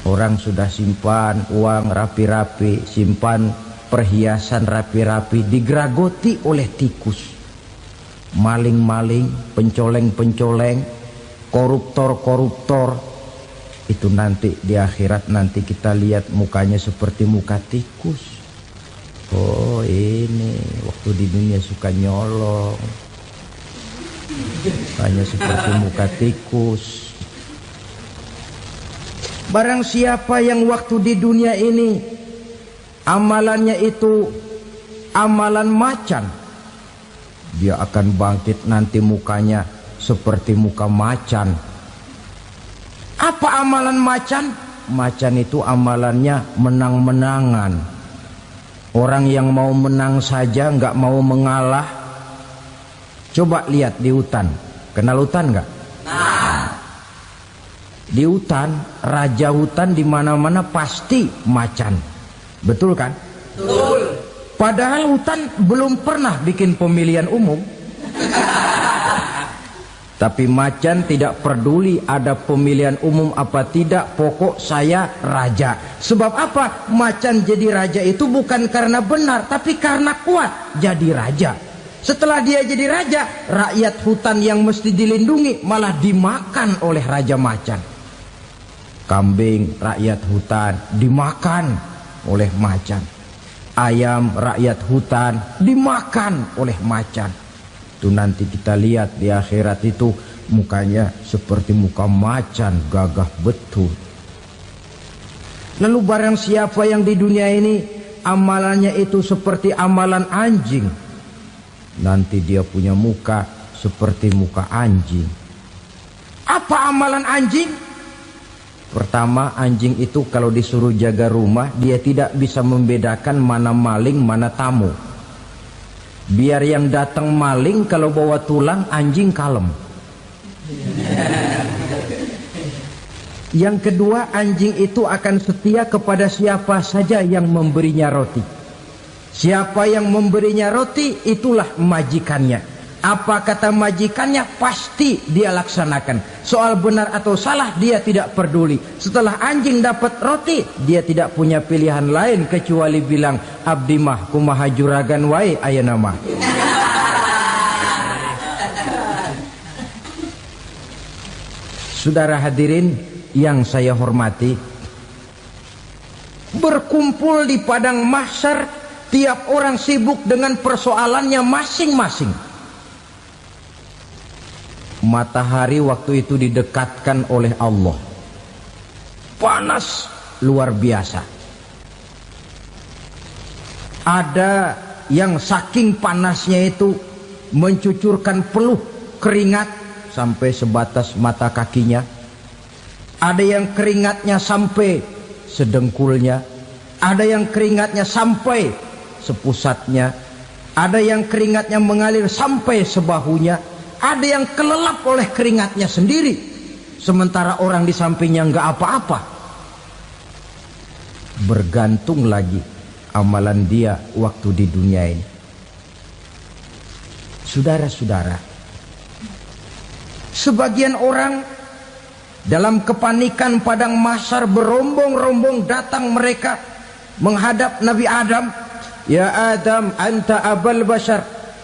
Orang sudah simpan uang rapi-rapi, simpan perhiasan rapi-rapi, digeragoti oleh tikus. Maling-maling, pencoleng-pencoleng, koruptor-koruptor. Itu nanti di akhirat nanti kita lihat mukanya seperti muka tikus. Oh ini waktu di dunia suka nyolong, mukanya seperti muka tikus. Barang siapa yang waktu di dunia ini amalannya itu amalan macan, dia akan bangkit nanti mukanya seperti muka macan. Apa amalan macan? Macan itu amalannya menang-menangan. Orang yang mau menang saja nggak mau mengalah. Coba lihat di hutan, kenal hutan nggak? Di hutan, raja hutan di mana-mana pasti macan. Betul kan? Betul. Padahal hutan belum pernah bikin pemilihan umum. Tapi macan tidak peduli ada pemilihan umum apa tidak, pokok saya raja. Sebab apa? Macan jadi raja itu bukan karena benar, tapi karena kuat jadi raja. Setelah dia jadi raja, rakyat hutan yang mesti dilindungi malah dimakan oleh raja macan. Kambing rakyat hutan dimakan oleh macan. Ayam rakyat hutan dimakan oleh macan. Itu nanti kita lihat di akhirat itu mukanya seperti muka macan, gagah betul. Lalu barang siapa yang di dunia ini amalannya itu seperti amalan anjing, nanti dia punya muka seperti muka anjing. Apa amalan anjing? Pertama, anjing itu kalau disuruh jaga rumah, dia tidak bisa membedakan mana maling, mana tamu. Biar yang datang maling, kalau bawa tulang, anjing kalem. Yang kedua, anjing itu akan setia kepada siapa saja yang memberinya roti. Siapa yang memberinya roti, itulah majikannya. Apa kata majikannya pasti dia laksanakan. Soal benar atau salah dia tidak peduli. Setelah anjing dapat roti, dia tidak punya pilihan lain kecuali bilang, abdi mah kumaha juragan wae ayeuna mah. Saudara hadirin yang saya hormati, berkumpul di padang mahsyar, tiap orang sibuk dengan persoalannya masing-masing. Matahari waktu itu didekatkan oleh Allah, panas luar biasa. Ada yang saking panasnya itu mencucurkan peluh keringat sampai sebatas mata kakinya. Ada yang keringatnya sampai sedengkulnya, ada yang keringatnya sampai sepusatnya, ada yang keringatnya mengalir sampai sebahunya. Ada yang kelelap oleh keringatnya sendiri, sementara orang di sampingnya nggak apa-apa. Bergantung lagi amalan dia waktu di dunia ini. Saudara-saudara, sebagian orang Dalam kepanikan padang mahsyar berombong-rombong datang mereka menghadap Nabi Adam. Ya Adam, anta abal bashar.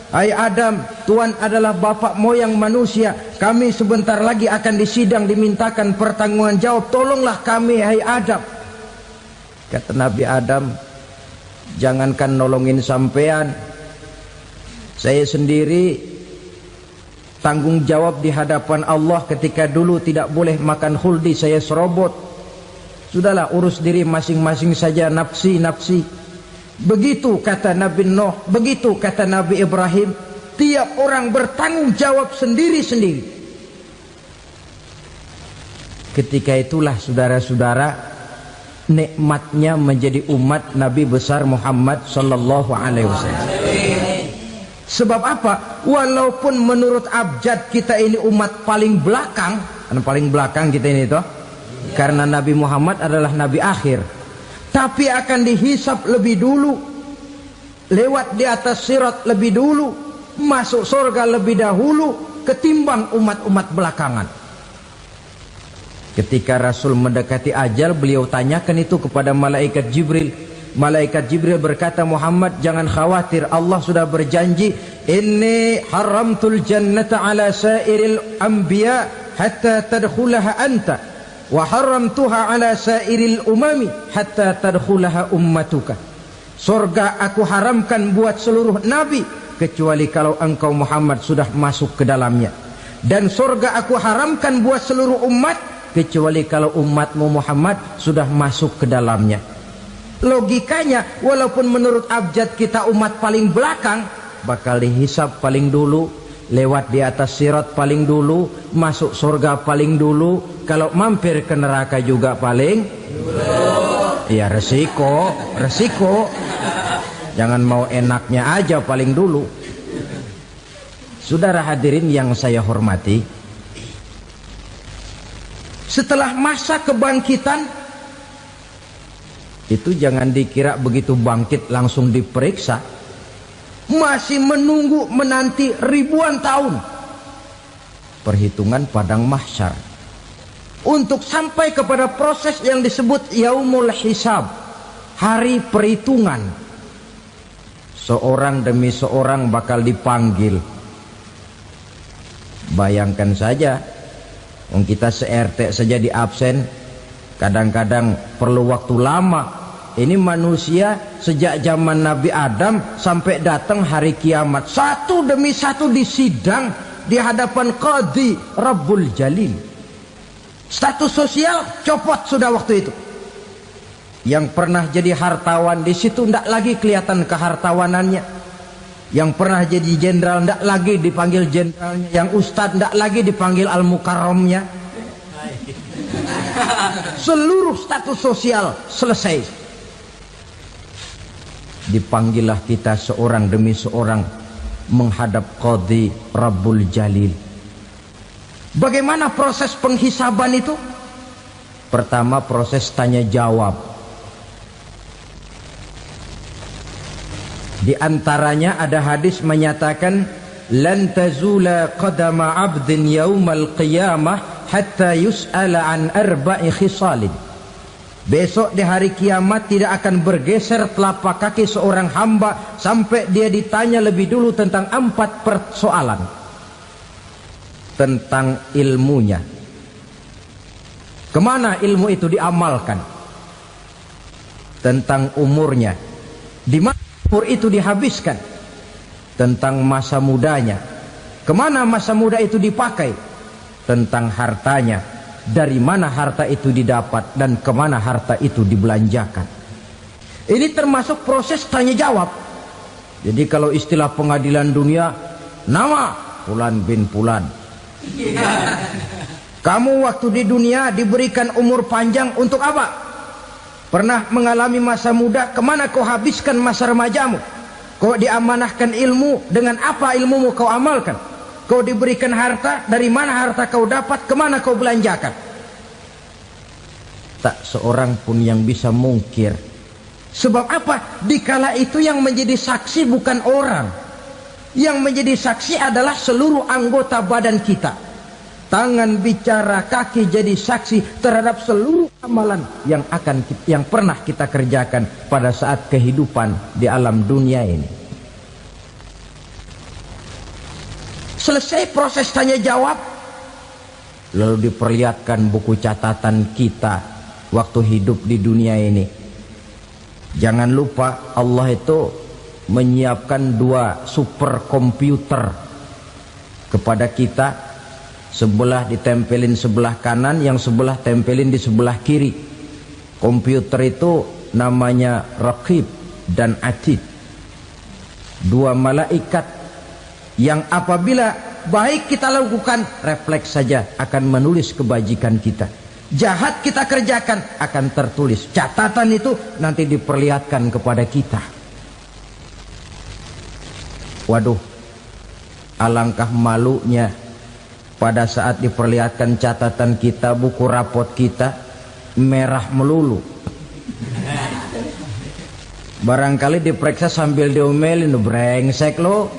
Hai Adam, Tuhan adalah bapak moyang manusia. Kami sebentar lagi akan disidang, dimintakan pertanggungan jawab. Tolonglah kami, hai Adam. Kata Nabi Adam, jangankan nolongin sampean, saya sendiri tanggung jawab di hadapan Allah ketika dulu tidak boleh makan khuldi, saya serobot. Sudahlah, urus diri masing-masing saja, nafsi. Begitu kata Nabi Nuh, begitu kata Nabi Ibrahim. Tiap orang bertanggung jawab sendiri-sendiri. Ketika itulah saudara-saudara, nikmatnya menjadi umat Nabi besar Muhammad sallallahu alaihi wasallam. Sebab apa? Walaupun menurut abjad kita ini umat paling belakang, paling belakang kita ini toh, karena Nabi Muhammad adalah Nabi akhir, tapi akan dihisap lebih dulu, lewat di atas sirat lebih dulu, masuk surga lebih dahulu ketimbang umat-umat belakangan. Ketika Rasul mendekati ajal, beliau tanyakan itu kepada malaikat Jibril. Malaikat Jibril berkata, Muhammad jangan khawatir, Allah sudah berjanji, inni haramtul jannata ala sairil anbiya hatta tadkhulaha anta wa haramtuha ala sairil umami hatta tadkhulaha ummatuka. Surga aku haramkan buat seluruh nabi kecuali kalau engkau Muhammad sudah masuk ke dalamnya, dan surga aku haramkan buat seluruh umat kecuali kalau umatmu Muhammad sudah masuk ke dalamnya. Logikanya, walaupun menurut abjad kita umat paling belakang, bakal dihisap paling dulu, lewat di atas sirat paling dulu, masuk surga paling dulu, kalau mampir ke neraka juga paling dulu. Ya resiko. Jangan mau enaknya aja paling dulu. Saudara hadirin yang saya hormati, setelah masa kebangkitan itu jangan dikira begitu bangkit langsung diperiksa. Masih menunggu menanti ribuan tahun perhitungan padang mahsyar untuk sampai kepada proses yang disebut yaumul hisab, hari perhitungan. Seorang demi seorang bakal dipanggil. Bayangkan saja, kita se-RT saja di absen, kadang-kadang perlu waktu lama. Ini manusia sejak zaman Nabi Adam sampai datang hari kiamat, satu demi satu disidang di hadapan Qadhi Rabbul Jalil. Status sosial copot sudah waktu itu. Yang pernah jadi hartawan di situ tidak lagi kelihatan kehartawanannya. Yang pernah jadi jenderal tidak lagi dipanggil jenderalnya. Yang ustadz tidak lagi dipanggil al-mukarramnya. Seluruh status sosial selesai. Dipanggillah kita seorang demi seorang menghadap Qadhi Rabbul Jalil. Bagaimana proses penghisaban itu? Pertama, proses tanya jawab. Di antaranya ada hadis menyatakan, lan tazula qadama 'abdin yaumal qiyamah hatta yus'ala an arba'i khisalin. Besok di hari kiamat tidak akan bergeser telapak kaki seorang hamba sampai dia ditanya lebih dulu tentang 4 persoalan. Tentang ilmunya, kemana ilmu itu diamalkan. Tentang umurnya, di mana umur itu dihabiskan. Tentang masa mudanya, kemana masa muda itu dipakai. Tentang hartanya, dari mana harta itu didapat dan kemana harta itu dibelanjakan. Ini termasuk proses tanya jawab. Jadi kalau istilah pengadilan dunia, nama Fulan bin Fulan. Kamu waktu di dunia diberikan umur panjang untuk apa? Pernah mengalami masa muda, kemana kau habiskan masa remajamu? Kau diamanahkan ilmu, dengan apa ilmumu kau amalkan? Kau diberikan harta, dari mana harta kau dapat, kemana kau belanjakan? Tak seorang pun yang bisa mungkir. Sebab apa? Dikala itu yang menjadi saksi bukan orang. Yang menjadi saksi adalah seluruh anggota badan kita. tangan bicara, kaki jadi saksi terhadap seluruh amalan yang pernah kita kerjakan pada saat kehidupan di alam dunia ini. Selesai proses tanya jawab, lalu diperlihatkan buku catatan kita waktu hidup di dunia ini. Jangan lupa Allah itu menyiapkan 2 superkomputer kepada kita, sebelah ditempelin sebelah kanan, yang sebelah tempelin di sebelah kiri. Komputer itu namanya Raqib dan Atid, 2 malaikat yang apabila baik kita lakukan, refleks saja akan menulis kebajikan kita. Jahat kita kerjakan, akan tertulis. Catatan itu nanti diperlihatkan kepada kita. Waduh, alangkah malunya pada saat diperlihatkan catatan kita, buku rapot kita merah melulu. Barangkali diperiksa sambil diomelin, brengsek lo.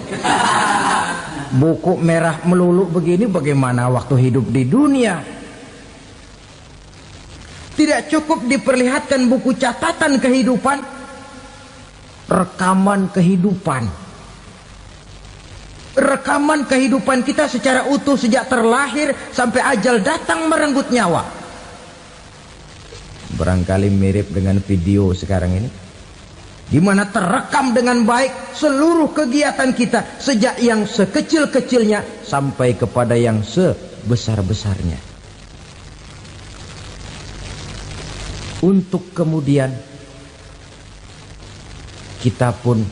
Buku merah melulu begini, bagaimana waktu hidup di dunia? Tidak cukup diperlihatkan buku catatan kehidupan, rekaman kehidupan. Rekaman kehidupan kita secara utuh sejak terlahir sampai ajal datang merenggut nyawa. Barangkali mirip dengan video sekarang ini, di mana terekam dengan baik seluruh kegiatan kita, sejak yang sekecil-kecilnya sampai kepada yang sebesar-besarnya. Untuk kemudian kita pun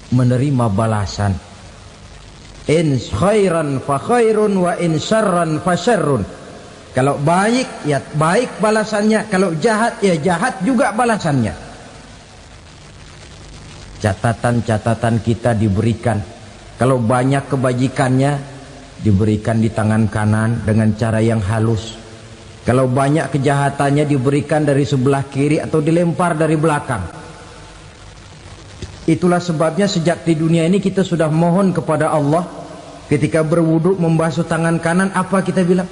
menerima balasan. In khairan fa khairun wa in syarran fa syarrun. Kalau baik ya baik balasannya, kalau jahat ya jahat juga balasannya. Catatan-catatan kita diberikan. Kalau banyak kebajikannya diberikan di tangan kanan dengan cara yang halus. Kalau banyak kejahatannya diberikan dari sebelah kiri atau dilempar dari belakang. Itulah sebabnya sejak di dunia ini kita sudah mohon kepada Allah, ketika berwudu membasuh tangan kanan, apa kita bilang?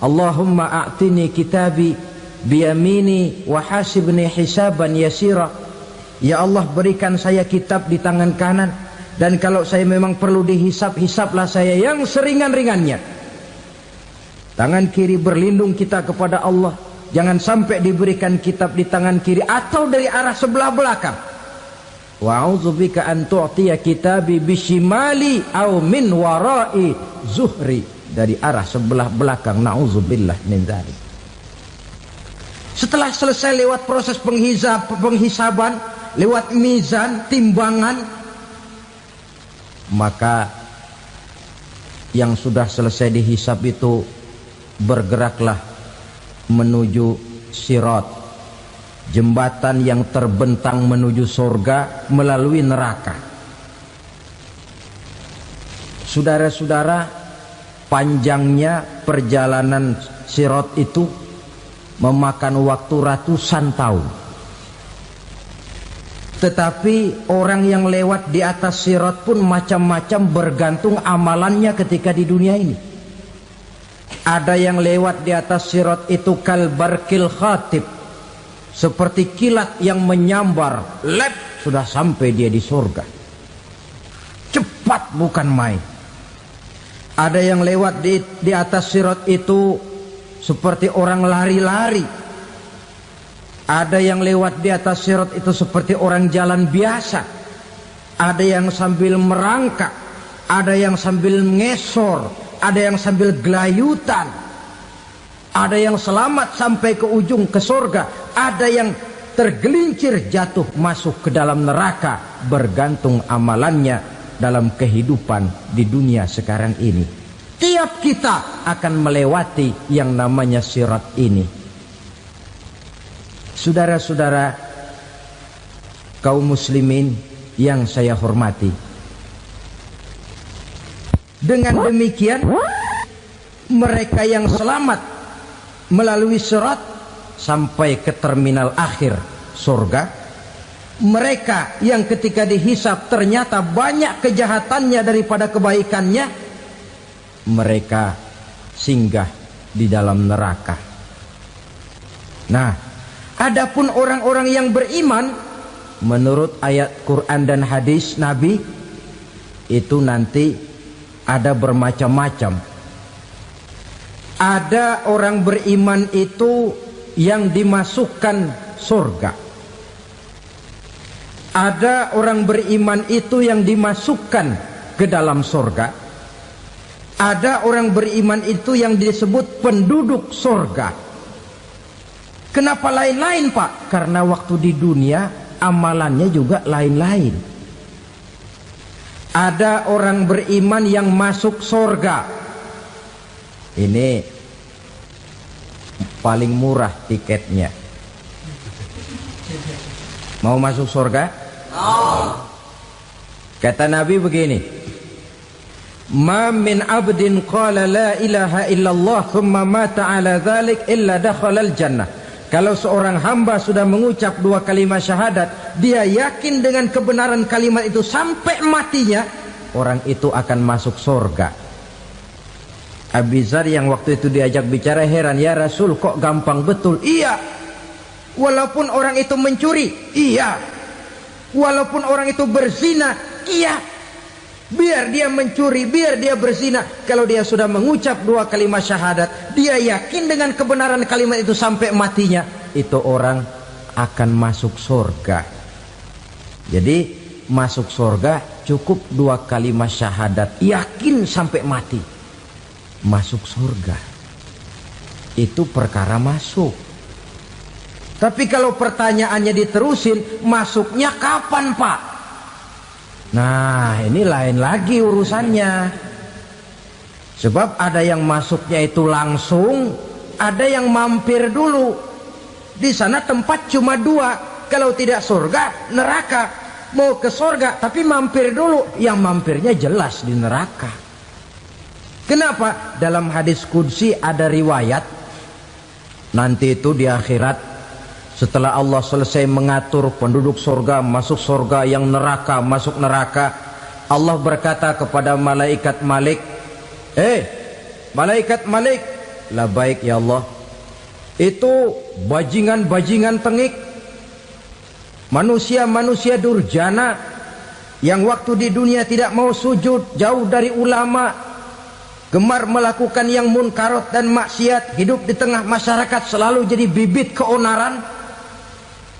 Allahumma a'tini kitabi biyamini wa hasibni hisaban yasira. Ya Allah, berikan saya kitab di tangan kanan, dan kalau saya memang perlu dihisap, hisaplah saya yang seringan-ringannya. Tangan kiri berlindung kita kepada Allah, jangan sampai diberikan kitab di tangan kiri atau dari arah sebelah belakang. Wa a'udzubika an tu'tiya kitabi bishimali aw min wara'i zuhri, dari arah sebelah belakang. Na'udzubillah min dzalik. Setelah selesai lewat proses penghisaban, lewat mizan, timbangan, maka yang sudah selesai dihisab itu bergeraklah menuju sirat, jembatan yang terbentang menuju surga melalui neraka. Saudara-saudara, panjangnya perjalanan sirat itu memakan waktu ratusan tahun. Tetapi orang yang lewat di atas sirat pun macam-macam, bergantung amalannya ketika di dunia ini. Ada yang lewat di atas sirat itu kal barkil khatib, seperti kilat yang menyambar, lep, sudah sampai dia di surga. Cepat bukan main. Ada yang lewat di atas sirat itu seperti orang lari-lari. Ada yang lewat di atas sirat itu seperti orang jalan biasa. Ada yang sambil merangkak, ada yang sambil ngesor, ada yang sambil gelayutan, ada yang selamat sampai ke ujung ke surga, ada yang tergelincir jatuh masuk ke dalam neraka, bergantung amalannya dalam kehidupan di dunia sekarang ini. Tiap kita akan melewati yang namanya sirat ini. Saudara-saudara kaum muslimin yang saya hormati, dengan demikian mereka yang selamat melalui sirat sampai ke terminal akhir surga, mereka yang ketika dihisab ternyata banyak kejahatannya daripada kebaikannya, mereka singgah di dalam neraka. Nah, adapun orang-orang yang beriman menurut ayat Quran dan hadis Nabi itu nanti ada bermacam-macam. Ada orang beriman itu yang dimasukkan surga. Ada orang beriman itu yang dimasukkan ke dalam surga. Ada orang beriman itu yang disebut penduduk surga. Kenapa lain-lain, Pak? Karena waktu di dunia amalannya juga lain-lain. Ada orang beriman yang masuk surga. Ini paling murah tiketnya. Mau masuk surga? Kata Nabi begini, ma min abdin qala la ilaha illallah thumma mata ala dhalik illa dakhalal jannah. Kalau seorang hamba sudah mengucap dua kalimat syahadat, dia yakin dengan kebenaran kalimat itu sampai matinya, orang itu akan masuk surga. Abi Dzar yang waktu itu diajak bicara heran, ya Rasul kok gampang betul? Iya. Walaupun orang itu mencuri, iya. Walaupun orang itu berzina, iya. Biar dia mencuri, biar dia berzina, kalau dia sudah mengucap dua kalimat syahadat, dia yakin dengan kebenaran kalimat itu sampai matinya, itu orang akan masuk surga. Jadi masuk surga cukup dua kalimat syahadat, yakin sampai mati, masuk surga. Itu perkara masuk. Tapi kalau pertanyaannya diterusin, masuknya kapan, Pak? Nah, ini lain lagi urusannya. Sebab ada yang masuknya itu langsung, ada yang mampir dulu. Di sana tempat cuma dua, kalau tidak surga, neraka. Mau ke surga tapi mampir dulu, yang mampirnya jelas di neraka. Kenapa? Dalam hadis qudsi ada riwayat, nanti itu di akhirat, setelah Allah selesai mengatur penduduk surga masuk surga, yang neraka masuk neraka, Allah berkata kepada malaikat Malik, malaikat Malik, labaik ya Allah. Itu bajingan-bajingan tengik, manusia-manusia durjana yang waktu di dunia tidak mau sujud, jauh dari ulama, gemar melakukan yang munkarat dan maksiat, hidup di tengah masyarakat selalu jadi bibit keonaran,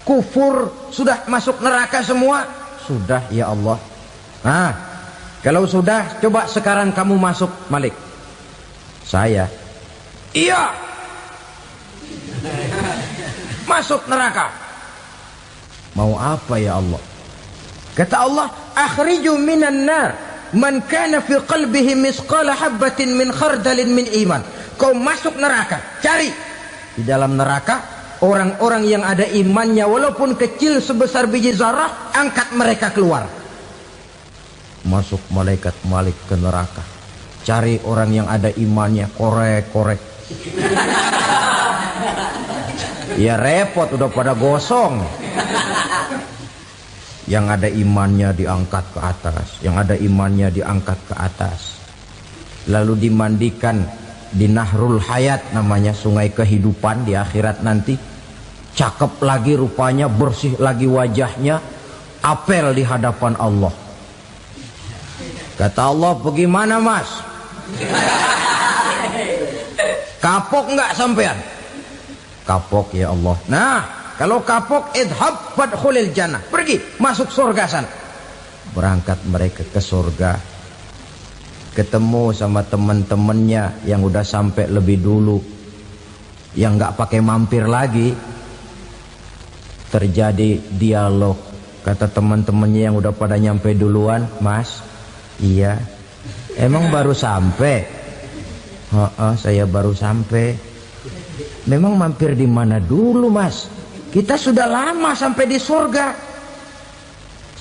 kufur, sudah masuk neraka semua. Sudah ya Allah. Nah, kalau sudah, coba sekarang kamu masuk, Malik. Saya, iya, masuk neraka. Mau apa ya Allah? Kata Allah, akhriju minan nar man kana fi qalbihi misqala habbatin min khardalin min iman. Kau masuk neraka, cari di dalam neraka orang-orang yang ada imannya walaupun kecil sebesar biji zarah, angkat mereka keluar. Masuk malaikat Malik ke neraka, cari orang yang ada imannya, korek-korek. Ya repot, udah pada gosong. Yang ada imannya diangkat ke atas, yang ada imannya diangkat ke atas, lalu dimandikan di Nahrul Hayat, namanya sungai kehidupan di akhirat nanti. Cakep lagi rupanya, bersih lagi wajahnya, apel di hadapan Allah. Kata Allah, bagaimana mas? Kapok nggak sampean? Kapok ya Allah. Nah, kalau kapok, idhab fadkhulil jannah, pergi masuk surga sana. Berangkat mereka ke surga, ketemu sama teman-temannya yang udah sampai lebih dulu, yang nggak pakai mampir lagi. Terjadi dialog. Kata teman-temannya yang udah pada nyampe duluan, mas, iya, emang baru sampai? Saya baru sampai. Memang mampir di mana dulu mas? Kita sudah lama sampai di surga.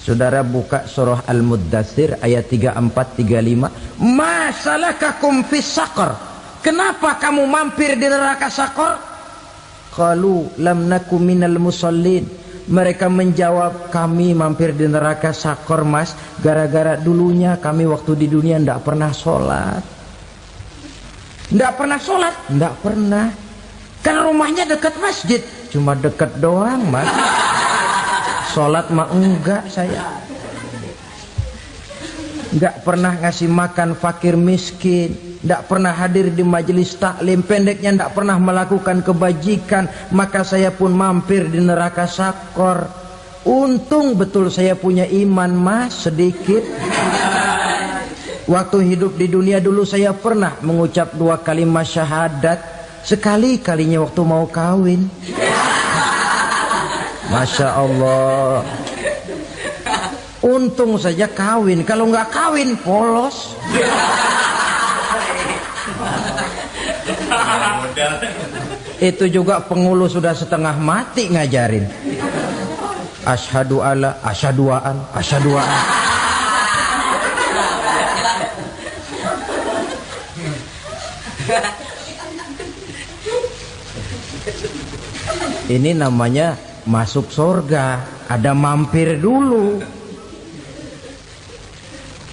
Saudara buka surah Al-Muddatsir ayat 34-35. Ma salakakum fis saqar? Kenapa kamu mampir di neraka Saqar? Qalu lam naku minal musallin. Mereka menjawab, kami mampir di neraka Saqar mas, gara-gara dulunya kami waktu di dunia tidak pernah sholat. Nggak pernah sholat? Nggak pernah. Kan rumahnya dekat masjid. Cuma dekat doang, Mas. Sholat mah enggak saya. Nggak pernah ngasih makan fakir miskin, nggak pernah hadir di majelis taklim, pendeknya nggak pernah melakukan kebajikan, maka saya pun mampir di neraka sakor. Untung betul saya punya iman, Mas, sedikit. Waktu hidup di dunia dulu saya pernah mengucap 2 kalimat syahadat, sekali-kalinya waktu mau kawin. Masya Allah. Untung saja kawin, kalau nggak kawin polos. Itu juga pengulu sudah setengah mati ngajarin. Asyhadu alla, asyaduaan, asyaduaan. Ini namanya masuk surga, ada mampir dulu.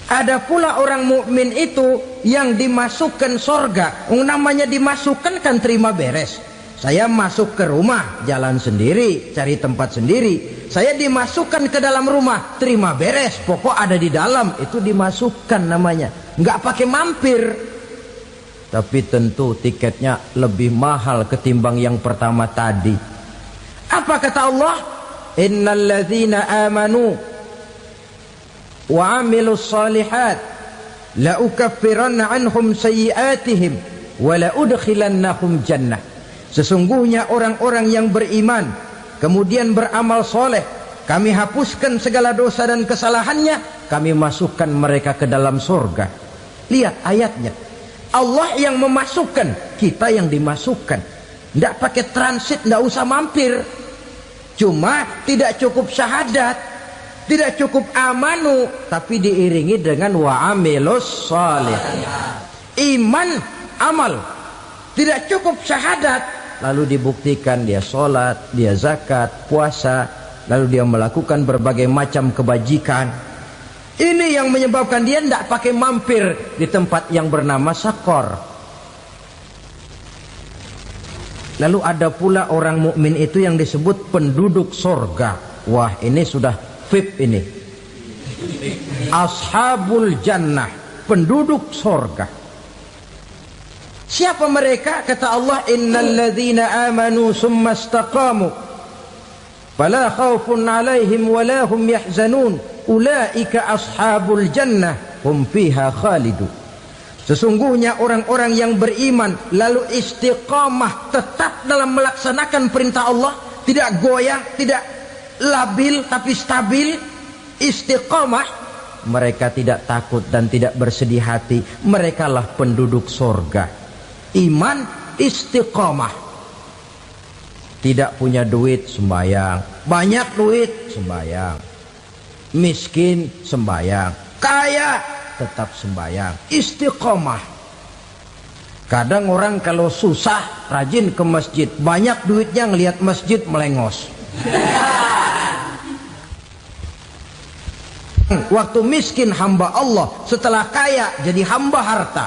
Ada pula orang mukmin itu yang dimasukkan surga. Namanya dimasukkan kan terima beres. Saya masuk ke rumah, jalan sendiri, cari tempat sendiri. Saya dimasukkan ke dalam rumah, terima beres. Pokok ada di dalam, itu dimasukkan namanya. Nggak pakai mampir. Tapi tentu tiketnya lebih mahal ketimbang yang pertama tadi. Apa kata Allah? Innal ladzina amanu wa amilus salihat la ukaffiranna anhum sayyi'atihim wa la udkhilannahum jannah. Sesungguhnya orang-orang yang beriman kemudian beramal soleh, kami hapuskan segala dosa dan kesalahannya, kami masukkan mereka ke dalam surga. Lihat ayatnya, Allah yang memasukkan, kita yang dimasukkan. Tidak pakai transit, tidak usah mampir. Cuma tidak cukup syahadat, tidak cukup amanu, tapi diiringi dengan wa'amilus salih. Iman, amal. Tidak cukup syahadat, lalu dibuktikan dia sholat, dia zakat, puasa, lalu dia melakukan berbagai macam kebajikan. Ini yang menyebabkan dia tidak pakai mampir di tempat yang bernama sakor. Lalu ada pula orang mukmin itu yang disebut penduduk surga. Wah, ini sudah VIP ini. Ashabul jannah, penduduk surga. Siapa mereka? Kata Allah, innal ladzina amanu summa istaqamu fala khaufun 'alaihim wala hum yahzanun ulaika ashabul jannah hum fiha khalidun. Sesungguhnya orang-orang yang beriman lalu istiqamah, tetap dalam melaksanakan perintah Allah, tidak goyang, tidak labil tapi stabil, istiqamah, mereka tidak takut dan tidak bersedih hati. Merekalah penduduk surga. Iman, istiqamah. Tidak punya duit, sembahyang. Banyak duit, sembahyang. Miskin, sembahyang. Kaya, tetap sembahyang. Istiqamah. Kadang orang kalau susah rajin ke masjid, banyak duitnya ngelihat masjid melengos. Waktu miskin hamba Allah, setelah kaya jadi hamba harta.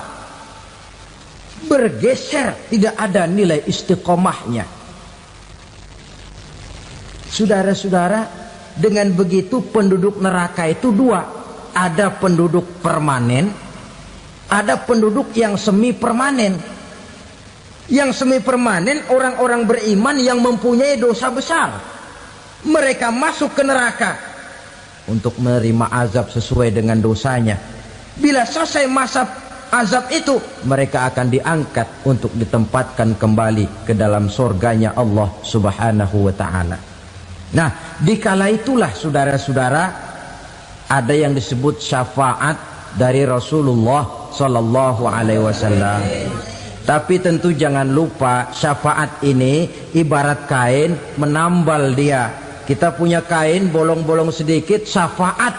Bergeser, tidak ada nilai istiqomahnya. Saudara-saudara, dengan begitu penduduk neraka itu dua. Ada penduduk permanen, ada penduduk yang semi permanen. Yang semi permanen orang-orang beriman yang mempunyai dosa besar. Mereka masuk ke neraka untuk menerima azab sesuai dengan dosanya. Bila selesai masa azab itu, mereka akan diangkat untuk ditempatkan kembali ke dalam surganya Allah Subhanahu wa ta'ala. Nah, dikala itulah saudara-saudara, ada yang disebut syafaat dari Rasulullah Sallallahu Alaihi Wasallam. Tapi tentu jangan lupa, syafaat ini ibarat kain menambal dia. Kita punya kain bolong-bolong sedikit, syafaat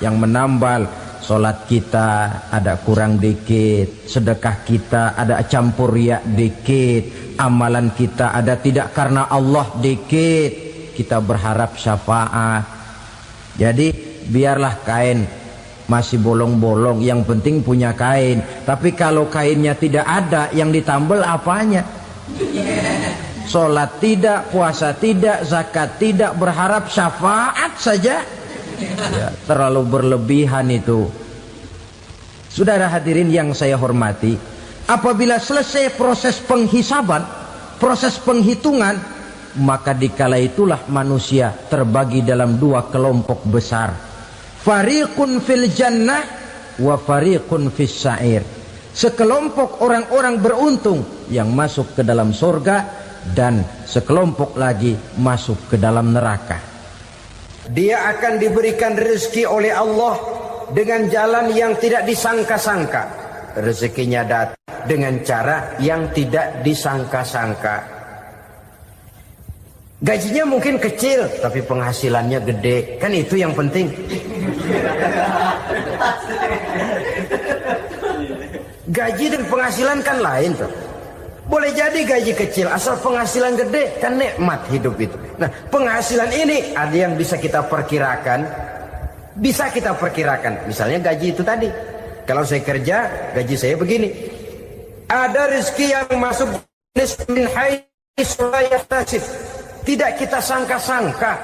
yang menambal. Solat kita ada kurang dikit, sedekah kita ada campur riak dikit, amalan kita ada tidak karena Allah dikit. Kita berharap syafaat. Jadi biarlah kain masih bolong-bolong, yang penting punya kain. Tapi kalau kainnya tidak ada, yang ditambal apanya? Sholat tidak, puasa tidak, zakat tidak, berharap syafaat saja. Ya, terlalu berlebihan itu. Saudara hadirin yang saya hormati, apabila selesai proses penghisaban, proses penghitungan, maka dikala itulah manusia terbagi dalam dua kelompok besar. Fariqun fil jannah wa fariqun fis sa'ir. Sekelompok orang-orang beruntung yang masuk ke dalam surga, dan sekelompok lagi masuk ke dalam neraka. Dia akan diberikan rezeki oleh Allah dengan jalan yang tidak disangka-sangka. Rezekinya datang dengan cara yang tidak disangka-sangka. Gajinya mungkin kecil, tapi penghasilannya gede. Kan itu yang penting. Gaji dan penghasilan kan lain tuh. Boleh jadi gaji kecil, asal penghasilan gede, kan nikmat hidup itu. Nah, penghasilan ini ada yang bisa kita perkirakan. Bisa kita perkirakan. Misalnya gaji itu tadi. Kalau saya kerja, gaji saya begini. Ada rezeki yang masuk min haitsu la yahtasib. Tidak kita sangka-sangka,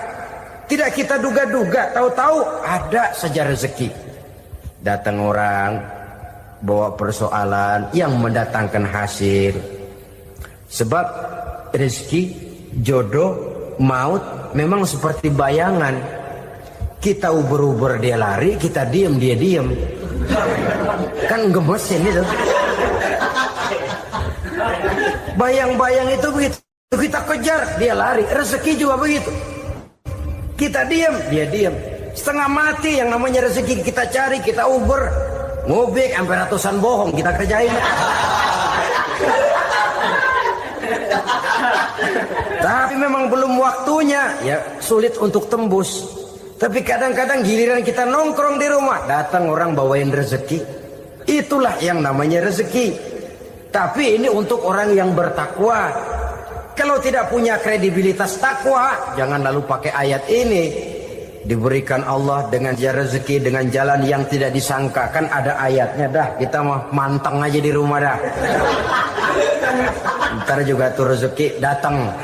tidak kita duga-duga, tahu-tahu ada saja rezeki. Datang orang bawa persoalan yang mendatangkan hasil. Sebab rezeki, jodoh, maut memang seperti bayangan. Kita uber-uber dia lari, kita diem dia diem. Kan gemes ini tuh. Bayang-bayang itu begitu. Kita kejar, dia lari. Rezeki juga begitu. Kita diam, dia diam. Setengah mati yang namanya rezeki kita cari, kita uber, ngobek sampai ratusan bohong kita kerjain. Tapi memang belum waktunya, ya sulit untuk tembus. Tapi kadang-kadang giliran kita nongkrong di rumah, datang orang bawain rezeki. Itulah yang namanya rezeki. Tapi ini untuk orang yang bertakwa. Kalau tidak punya kredibilitas takwa, jangan lalu pakai ayat ini. Diberikan Allah dengan rezeki dengan jalan yang tidak disangka. Kan ada ayatnya dah. Kita mah manteng aja di rumah dah. Ntar juga tuh rezeki datang.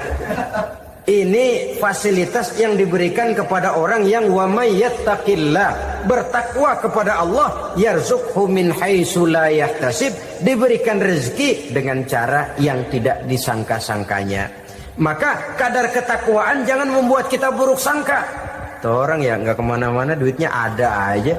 Ini fasilitas yang diberikan kepada orang yang wa may yattaqillah, bertakwa kepada Allah, yarzuqhu min haitsu la yahtasib, diberikan rezeki dengan cara yang tidak disangka-sangkanya. Maka kadar ketakwaan jangan membuat kita buruk sangka. Tuh orang ya nggak kemana-mana, duitnya ada aja.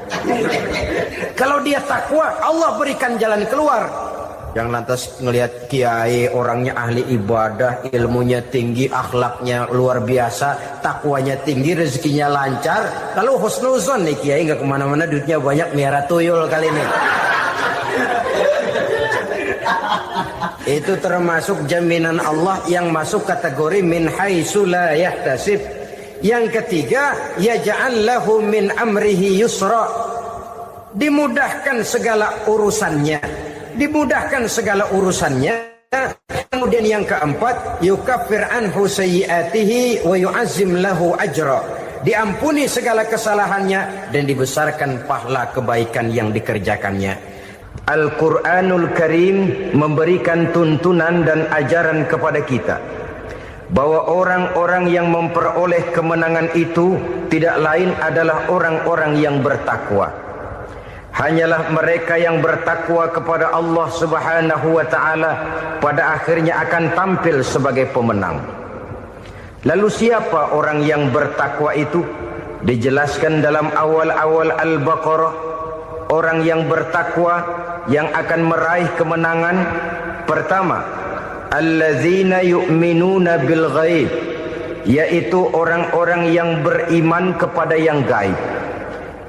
Kalau dia takwa, Allah berikan jalan keluar. Yang lantas ngelihat kiai orangnya ahli ibadah, ilmunya tinggi, akhlaknya luar biasa, takwanya tinggi, rezekinya lancar. Lalu husnuzon nih kiai nggak kemana-mana, duitnya banyak, miara tuyul kali ini. Itu termasuk jaminan Allah yang masuk kategori min haitsu la yahtasib. Yang ketiga, yaj'al lahu min amrihi yusra. Dimudahkan segala urusannya. Dimudahkan segala urusannya. Kemudian yang keempat, yukaffir anhu sayyiatihi wa yu'azzim lahu ajra. Diampuni segala kesalahannya dan dibesarkan pahala kebaikan yang dikerjakannya. Al-Quranul Karim memberikan tuntunan dan ajaran kepada kita bahwa orang-orang yang memperoleh kemenangan itu tidak lain adalah orang-orang yang bertakwa. Hanyalah mereka yang bertakwa kepada Allah Subhanahu wa ta'ala pada akhirnya akan tampil sebagai pemenang. Lalu siapa orang yang bertakwa itu? Dijelaskan dalam awal-awal Al-Baqarah. Orang yang bertakwa yang akan meraih kemenangan, pertama, allazina yu'minuna bil ghaib, yaitu orang-orang yang beriman kepada yang gaib.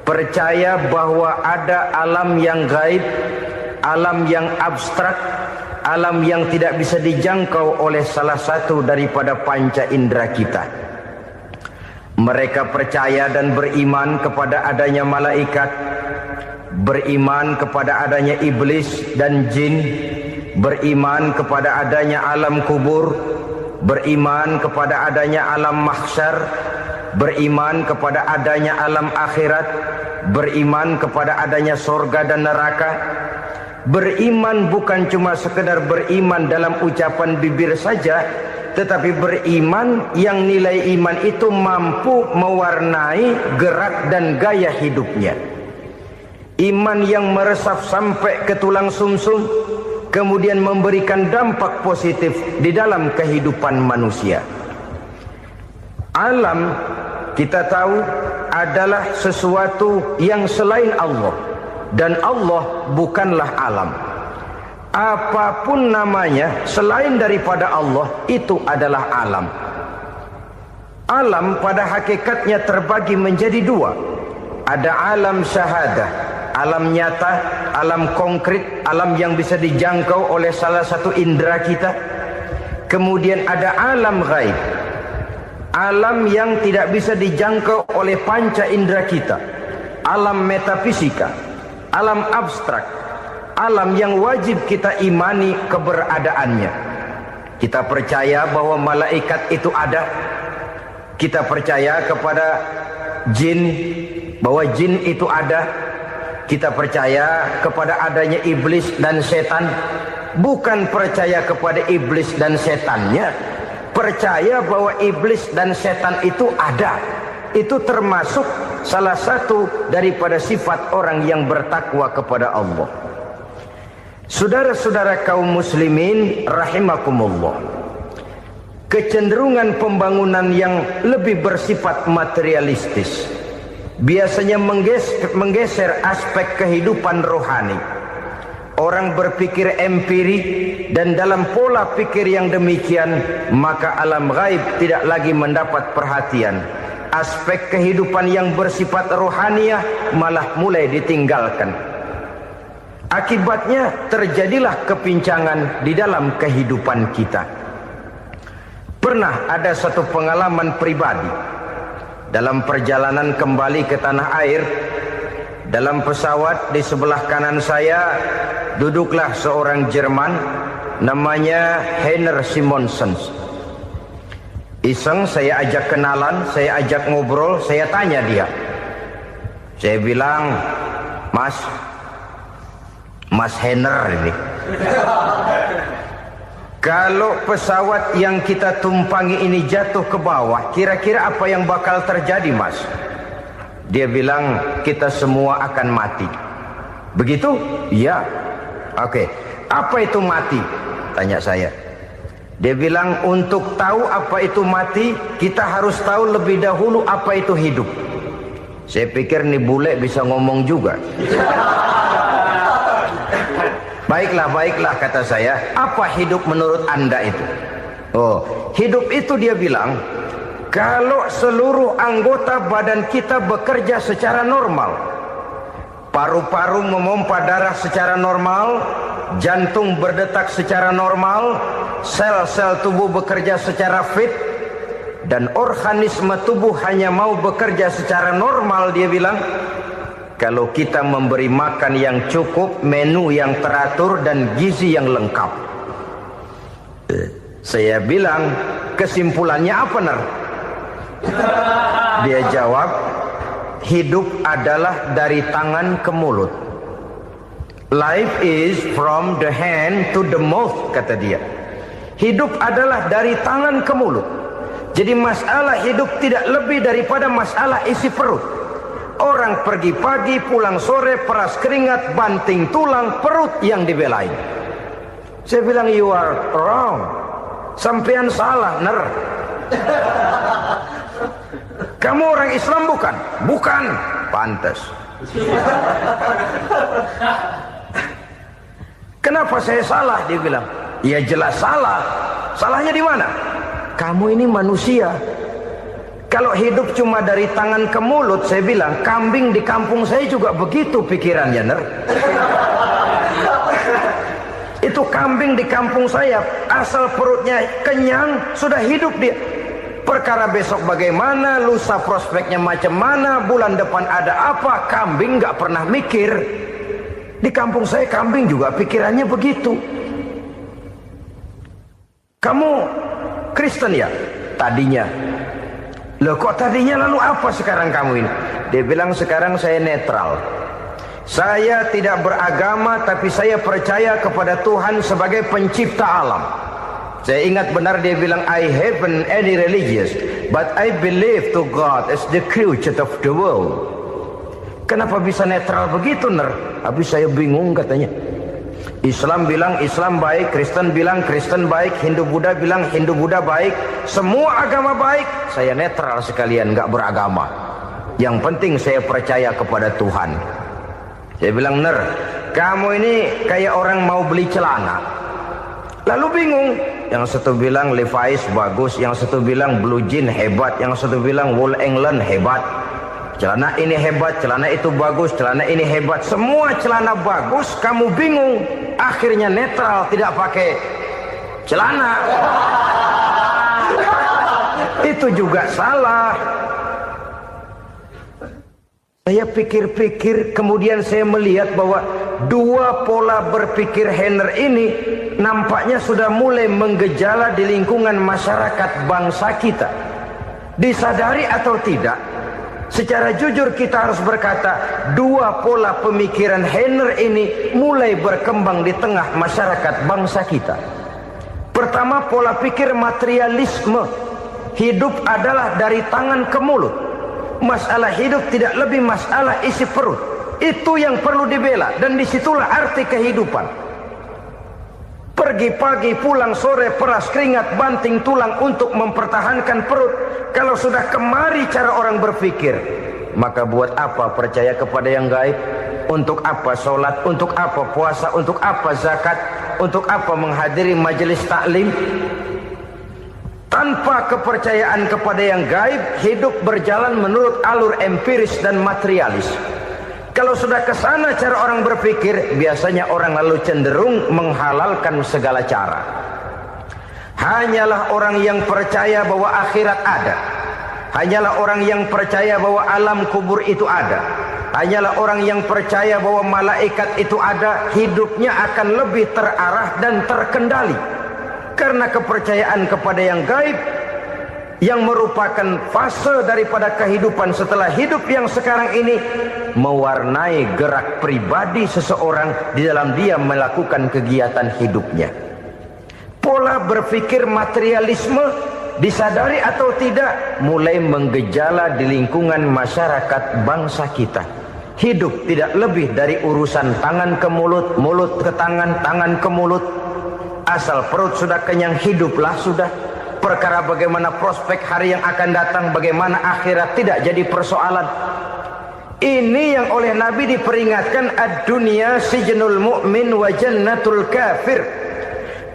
Percaya bahwa ada alam yang gaib, alam yang abstrak, alam yang tidak bisa dijangkau oleh salah satu daripada panca indera kita. Mereka percaya dan beriman kepada adanya malaikat, beriman kepada adanya iblis dan jin, beriman kepada adanya alam kubur, beriman kepada adanya alam mahsyar, beriman kepada adanya alam akhirat, beriman kepada adanya surga dan neraka. Beriman bukan cuma sekedar beriman dalam ucapan bibir saja, tetapi beriman yang nilai iman itu mampu mewarnai gerak dan gaya hidupnya. Iman yang meresap sampai ke tulang sumsum, kemudian memberikan dampak positif di dalam kehidupan manusia. Alam, kita tahu, adalah sesuatu yang selain Allah, dan Allah bukanlah alam. Apapun namanya selain daripada Allah, itu adalah alam. Alam pada hakikatnya terbagi menjadi dua. Ada alam syahadah, alam nyata, alam konkret, alam yang bisa dijangkau oleh salah satu indera kita. Kemudian ada alam ghaib, alam yang tidak bisa dijangkau oleh panca indera kita, alam metafisika, alam abstrak, alam yang wajib kita imani keberadaannya. Kita percaya bahwa malaikat itu ada, kita percaya kepada jin, bahwa jin itu ada, kita percaya kepada adanya iblis dan setan. Bukan percaya kepada iblis dan setannya, percaya bahwa iblis dan setan itu ada. Itu termasuk salah satu daripada sifat orang yang bertakwa kepada Allah. Saudara-saudara kaum muslimin rahimakumullah, kecenderungan pembangunan yang lebih bersifat materialistis biasanya menggeser aspek kehidupan rohani. Orang berpikir empiri, dan dalam pola pikir yang demikian, maka alam gaib tidak lagi mendapat perhatian. Aspek kehidupan yang bersifat rohaniah malah mulai ditinggalkan. Akibatnya terjadilah kepincangan di dalam kehidupan kita. Pernah ada satu pengalaman pribadi dalam perjalanan kembali ke tanah air. Dalam pesawat di sebelah kanan saya duduklah seorang Jerman, namanya Heiner Simonsen. Iseng saya ajak kenalan, saya ajak ngobrol, saya tanya dia. Saya bilang, Mas Heiner ini, kalau pesawat yang kita tumpangi ini jatuh ke bawah, kira-kira apa yang bakal terjadi, Mas? Dia bilang, kita semua akan mati. Begitu? Ya. Oke. Apa itu mati? Tanya saya. Dia bilang, untuk tahu apa itu mati, kita harus tahu lebih dahulu apa itu hidup. Saya pikir nih bule bisa ngomong juga. Baiklah kata saya. Apa hidup menurut Anda itu? Oh, hidup itu dia bilang, kalau seluruh anggota badan kita bekerja secara normal, paru-paru memompa darah secara normal, jantung berdetak secara normal, sel-sel tubuh bekerja secara fit, dan organisme tubuh hanya mau bekerja secara normal, dia bilang, kalau kita memberi makan yang cukup, menu yang teratur, dan gizi yang lengkap. Saya bilang, kesimpulannya apa, Ner? Dia jawab, hidup adalah dari tangan ke mulut. Life is from the hand to the mouth, kata dia. Hidup adalah dari tangan ke mulut. Jadi masalah hidup tidak lebih daripada masalah isi perut. Orang pergi pagi, pulang sore, peras keringat, banting tulang, perut yang dibelain. Saya bilang, you are wrong. Sampean salah, Ner. Kamu orang Islam bukan? Bukan. Pantas. Kenapa saya salah? Dia bilang. Ya jelas salah. Salahnya di mana? Kamu ini manusia. Kalau hidup cuma dari tangan ke mulut, saya bilang, kambing di kampung saya juga begitu pikirannya, Ner. Itu kambing di kampung saya, asal perutnya kenyang, sudah hidup dia. Perkara besok bagaimana, lusa prospeknya macam mana, bulan depan ada apa, kambing nggak pernah mikir. Di kampung saya kambing juga pikirannya begitu. Kamu Kristen ya? Tadinya. Loh kok tadinya, lalu apa sekarang kamu ini? Dia bilang, sekarang saya netral. Saya tidak beragama, tapi saya percaya kepada Tuhan sebagai pencipta alam. Saya ingat benar dia bilang, I haven't any religious, but I believe to God as the creator of the world. Kenapa bisa netral begitu, Ner? Habis saya bingung katanya. Islam bilang Islam baik, Kristen bilang Kristen baik, Hindu Buddha bilang Hindu Buddha baik, semua agama baik. Saya netral sekalian, nggak beragama. Yang penting saya percaya kepada Tuhan. Saya bilang, Ner, kamu ini kayak orang mau beli celana, lalu bingung. Yang satu bilang Levi's bagus, yang satu bilang Blue Jean hebat, yang satu bilang Wool England hebat. Celana ini hebat, celana itu bagus, celana ini hebat. Semua celana bagus, kamu bingung. Akhirnya netral, tidak pakai celana. Itu juga salah. Saya pikir-pikir, kemudian saya melihat bahwa dua pola berpikir Henner ini nampaknya sudah mulai menggejala di lingkungan masyarakat bangsa kita. Disadari atau tidak, secara jujur kita harus berkata, dua pola pemikiran Henner ini mulai berkembang di tengah masyarakat bangsa kita. Pertama, pola pikir materialisme. Hidup adalah dari tangan ke mulut. Masalah hidup tidak lebih masalah isi perut. Itu yang perlu dibela, dan disitulah arti kehidupan. Pergi pagi, pulang sore, peras keringat, banting tulang untuk mempertahankan perut. Kalau sudah kemari cara orang berpikir, maka buat apa percaya kepada yang gaib? Untuk apa sholat? Untuk apa puasa? Untuk apa zakat? Untuk apa menghadiri majelis taklim? Tanpa kepercayaan kepada yang gaib, hidup berjalan menurut alur empiris dan materialis. Kalau sudah ke sana cara orang berpikir, biasanya orang lalu cenderung menghalalkan segala cara. Hanyalah orang yang percaya bahwa akhirat ada. Hanyalah orang yang percaya bahwa alam kubur itu ada. Hanyalah orang yang percaya bahwa malaikat itu ada, hidupnya akan lebih terarah dan terkendali. Karena kepercayaan kepada yang gaib, yang merupakan fase daripada kehidupan setelah hidup yang sekarang ini, mewarnai gerak pribadi seseorang di dalam dia melakukan kegiatan hidupnya. Pola berpikir materialisme, disadari atau tidak, mulai menggejala di lingkungan masyarakat bangsa kita. Hidup tidak lebih dari urusan tangan ke mulut, mulut ke tangan, tangan ke mulut. Asal perut sudah kenyang, hiduplah sudah. Perkara bagaimana prospek hari yang akan datang, bagaimana akhirat, tidak jadi persoalan. Ini yang oleh Nabi diperingatkan, ad-dunya sijnul mu'min wa jannatul kafir.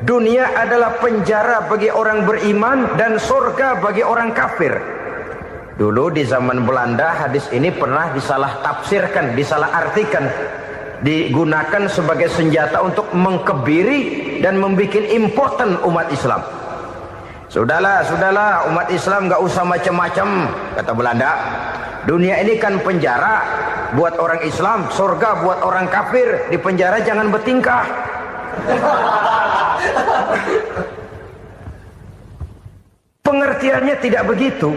Dunia adalah penjara bagi orang beriman dan surga bagi orang kafir. Dulu di zaman Belanda hadis ini pernah disalah tafsirkan, disalah artikan, digunakan sebagai senjata untuk mengkebiri dan membuat impoten umat Islam. Sudahlah umat Islam gak usah macam-macam, kata Belanda. Dunia ini kan penjara buat orang Islam, surga buat orang kafir. Di penjara jangan bertingkah. Pengertiannya tidak begitu.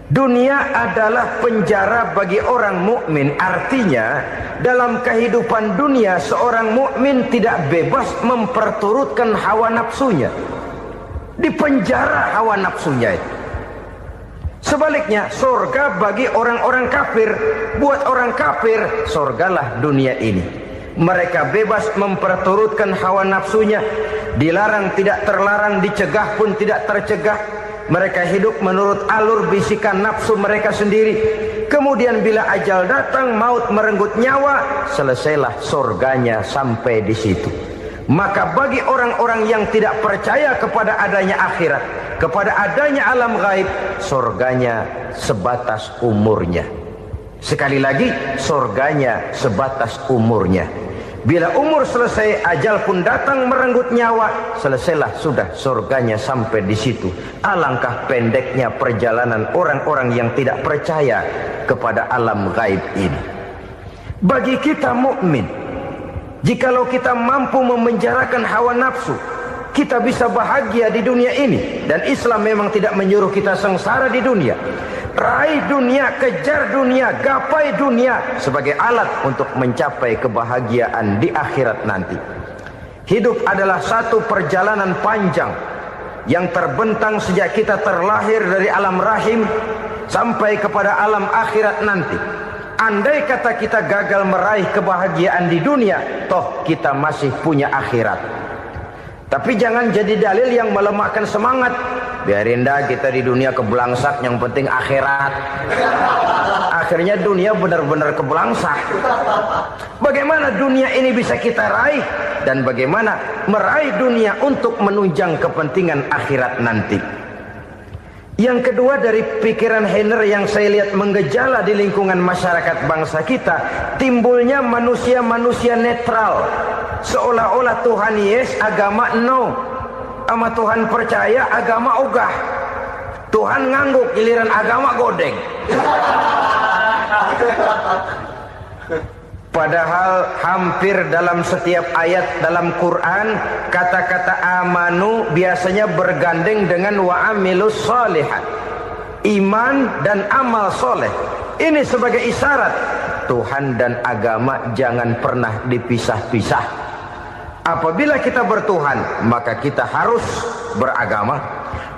Dunia adalah penjara bagi orang mukmin. Artinya dalam kehidupan dunia seorang mukmin tidak bebas memperturutkan hawa nafsunya. Di penjara hawa nafsunya itu. Sebaliknya, surga bagi orang-orang kafir. Buat orang kafir, surgalah dunia ini. Mereka bebas memperturutkan hawa nafsunya. Dilarang tidak terlarang, dicegah pun tidak tercegah. Mereka hidup menurut alur bisikan nafsu mereka sendiri. Kemudian bila ajal datang, maut merenggut nyawa, selesailah surganya sampai di situ. Maka bagi orang-orang yang tidak percaya kepada adanya akhirat, kepada adanya alam gaib, surganya sebatas umurnya. Sekali lagi, surganya sebatas umurnya. Bila umur selesai, ajal pun datang merenggut nyawa, selesailah sudah surganya sampai di situ. Alangkah pendeknya perjalanan orang-orang yang tidak percaya kepada alam gaib ini. Bagi kita mukmin, jikalau kita mampu memenjarakan hawa nafsu, kita bisa bahagia di dunia ini. Dan Islam memang tidak menyuruh kita sengsara di dunia. Raih dunia, kejar dunia, gapai dunia sebagai alat untuk mencapai kebahagiaan di akhirat nanti. Hidup adalah satu perjalanan panjang yang terbentang sejak kita terlahir dari alam rahim sampai kepada alam akhirat nanti. Andai kata kita gagal meraih kebahagiaan di dunia, toh kita masih punya akhirat. Tapi jangan jadi dalil yang melemahkan semangat. Biarin dah kita di dunia kebelangsak, yang penting akhirat. Akhirnya dunia benar-benar kebelangsak. Bagaimana dunia ini bisa kita raih, dan bagaimana meraih dunia untuk menunjang kepentingan akhirat nanti. Yang kedua, dari pikiran Heiner yang saya lihat menggejala di lingkungan masyarakat bangsa kita, timbulnya manusia-manusia netral. Seolah-olah Tuhan yes, agama no. Sama Tuhan percaya, agama ogah. Tuhan ngangguk, giliran agama godeng. Padahal hampir dalam setiap ayat dalam Quran, kata-kata amanu biasanya bergandeng dengan wa amilus sholihat. Iman dan amal soleh. Ini sebagai isyarat Tuhan dan agama jangan pernah dipisah-pisah. Apabila kita bertuhan, maka kita harus beragama.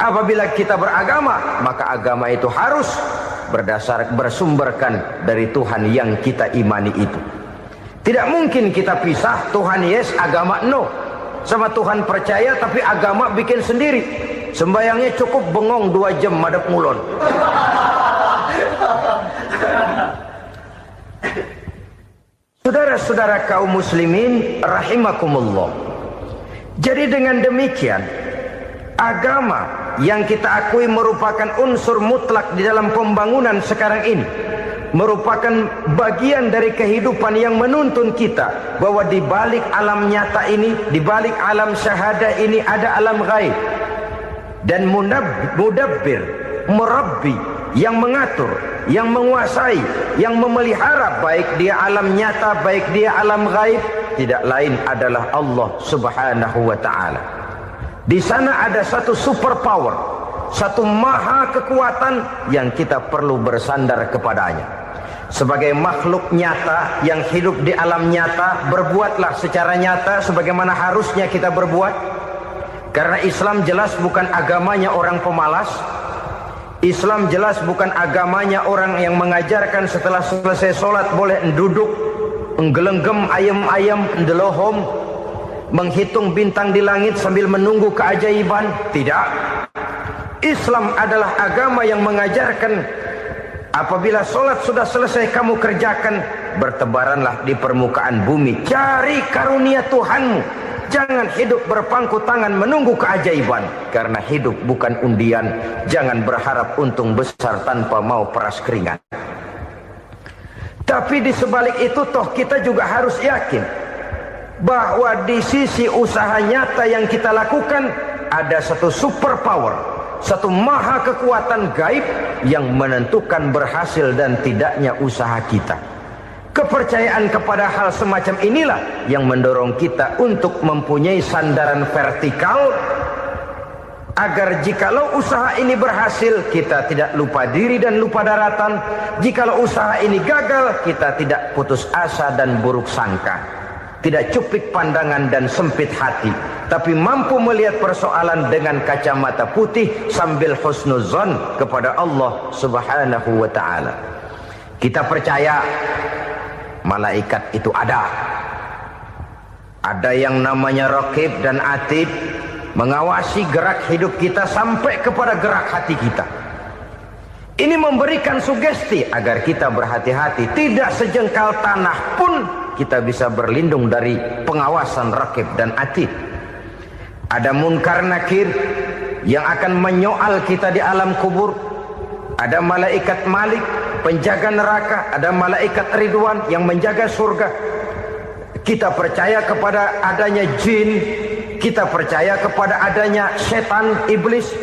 Apabila kita beragama, maka agama itu harus bersumberkan dari Tuhan yang kita imani itu. Tidak mungkin kita pisah, Tuhan yes, agama no. Sama Tuhan percaya tapi agama bikin sendiri. Sembayangnya cukup bengong 2 jam madep ngulon. Saudara-saudara kaum muslimin rahimakumullah. Jadi dengan demikian, agama yang kita akui merupakan unsur mutlak di dalam pembangunan sekarang ini, merupakan bagian dari kehidupan yang menuntun kita bahwa di balik alam nyata ini, di balik alam syahadah ini ada alam ghaib. Dan mudabbir, murabbi, yang mengatur, yang menguasai, yang memelihara baik dia alam nyata, baik dia alam ghaib, tidak lain adalah Allah Subhanahu wa ta'ala. Di sana ada satu super power, satu maha kekuatan yang kita perlu bersandar kepadanya. Sebagai makhluk nyata yang hidup di alam nyata, berbuatlah secara nyata sebagaimana harusnya kita berbuat. Karena Islam jelas bukan agamanya orang pemalas. Islam jelas bukan agamanya orang yang mengajarkan setelah selesai sholat boleh duduk, nggelenggem ayam-ayam, ndelohom, menghitung bintang di langit sambil menunggu keajaiban. Tidak. Islam adalah agama yang mengajarkan apabila sholat sudah selesai kamu kerjakan, bertebaranlah di permukaan bumi, cari karunia Tuhanmu. Jangan hidup berpangku tangan menunggu keajaiban. Karena hidup bukan undian. Jangan berharap untung besar tanpa mau peras keringat. Tapi di sebalik itu toh kita juga harus yakin bahwa di sisi usaha nyata yang kita lakukan ada satu super power, satu maha kekuatan gaib yang menentukan berhasil dan tidaknya usaha kita. Kepercayaan kepada hal semacam inilah yang mendorong kita untuk mempunyai sandaran vertikal, agar jikalau usaha ini berhasil, kita tidak lupa diri dan lupa daratan. Jikalau usaha ini gagal, kita tidak putus asa dan buruk sangka, tidak cupik pandangan dan sempit hati, tapi mampu melihat persoalan dengan kacamata putih sambil husnuzon kepada Allah Subhanahu wa ta'ala. Kita percaya malaikat itu ada. Ada yang namanya raqib dan atid, mengawasi gerak hidup kita sampai kepada gerak hati kita. Ini memberikan sugesti agar kita berhati-hati. Tidak sejengkal tanah pun kita bisa berlindung dari pengawasan raqib dan atid. Ada munkar nakir yang akan menyoal kita di alam kubur. Ada malaikat Malik, penjaga neraka. Ada malaikat Ridwan yang menjaga surga. Kita percaya kepada adanya jin. Kita percaya kepada adanya setan, iblis.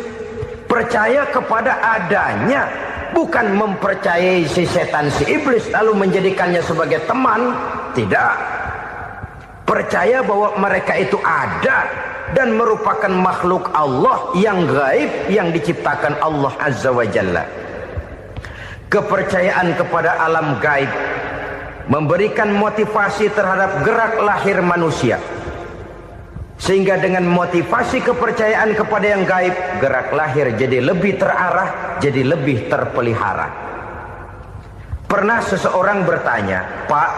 Percaya kepada adanya, bukan mempercayai si setan, si iblis lalu menjadikannya sebagai teman. Tidak. percaya bahwa mereka itu ada dan merupakan makhluk Allah yang gaib yang diciptakan Allah Azza wa Jalla. Kepercayaan kepada alam gaib memberikan motivasi terhadap gerak lahir manusia, sehingga dengan motivasi kepercayaan kepada yang gaib, gerak lahir jadi lebih terarah, jadi lebih terpelihara. Pernah seseorang bertanya, "Pak,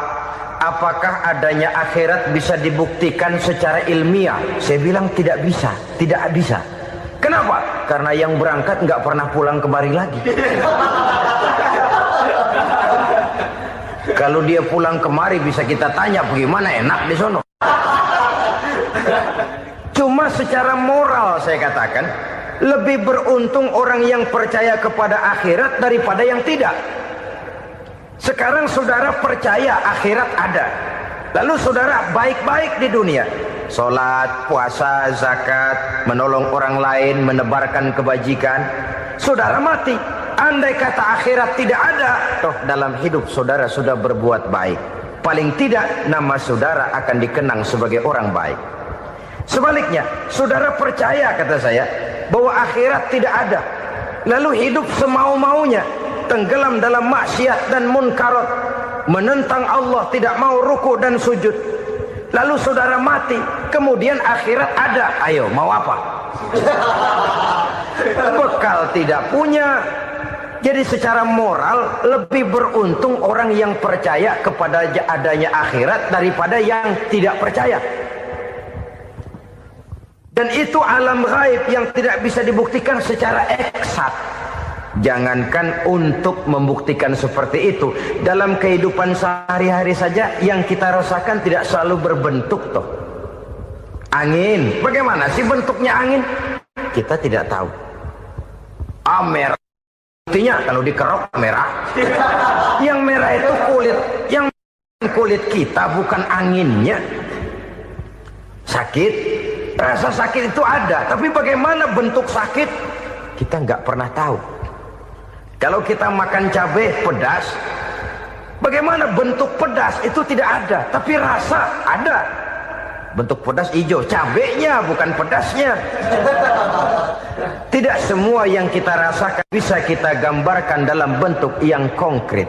apakah adanya akhirat bisa dibuktikan secara ilmiah?" Saya bilang tidak bisa, tidak bisa. Kenapa? Karena yang berangkat nggak pernah pulang kemari lagi. Kalau dia pulang kemari bisa kita tanya bagaimana enak di sono. Cuma secara moral saya katakan, lebih beruntung orang yang percaya kepada akhirat daripada yang tidak. Sekarang saudara percaya akhirat ada, lalu saudara baik-baik di dunia, sholat, puasa, zakat, menolong orang lain, menebarkan kebajikan. Saudara mati, andai kata akhirat tidak ada, toh dalam hidup saudara sudah berbuat baik, paling tidak nama saudara akan dikenang sebagai orang baik. Sebaliknya, saudara percaya, kata saya, bahwa akhirat tidak ada, lalu hidup semau-maunya, tenggelam dalam maksiat dan munkarat, menentang Allah, tidak mau ruku dan sujud. Lalu saudara mati, kemudian akhirat ada. Ayo, mau apa? Bekal tidak punya. Jadi secara moral lebih beruntung orang yang percaya kepada adanya akhirat daripada yang tidak percaya. Dan itu alam gaib yang tidak bisa dibuktikan secara eksak. Jangankan untuk membuktikan seperti itu, dalam kehidupan sehari-hari saja yang kita rasakan tidak selalu berbentuk toh. Angin, bagaimana sih bentuknya angin? Kita tidak tahu. Merah, buktinya kalau dikerok merah. Yang merah itu kulit, yang kulit kita bukan anginnya. Sakit, rasa sakit itu ada, tapi bagaimana bentuk sakit? Kita nggak pernah tahu. Kalau kita makan cabai pedas, bagaimana bentuk pedas itu tidak ada, tapi rasa ada. Bentuk pedas hijau, cabainya bukan pedasnya. Tidak semua yang kita rasakan bisa kita gambarkan dalam bentuk yang konkret.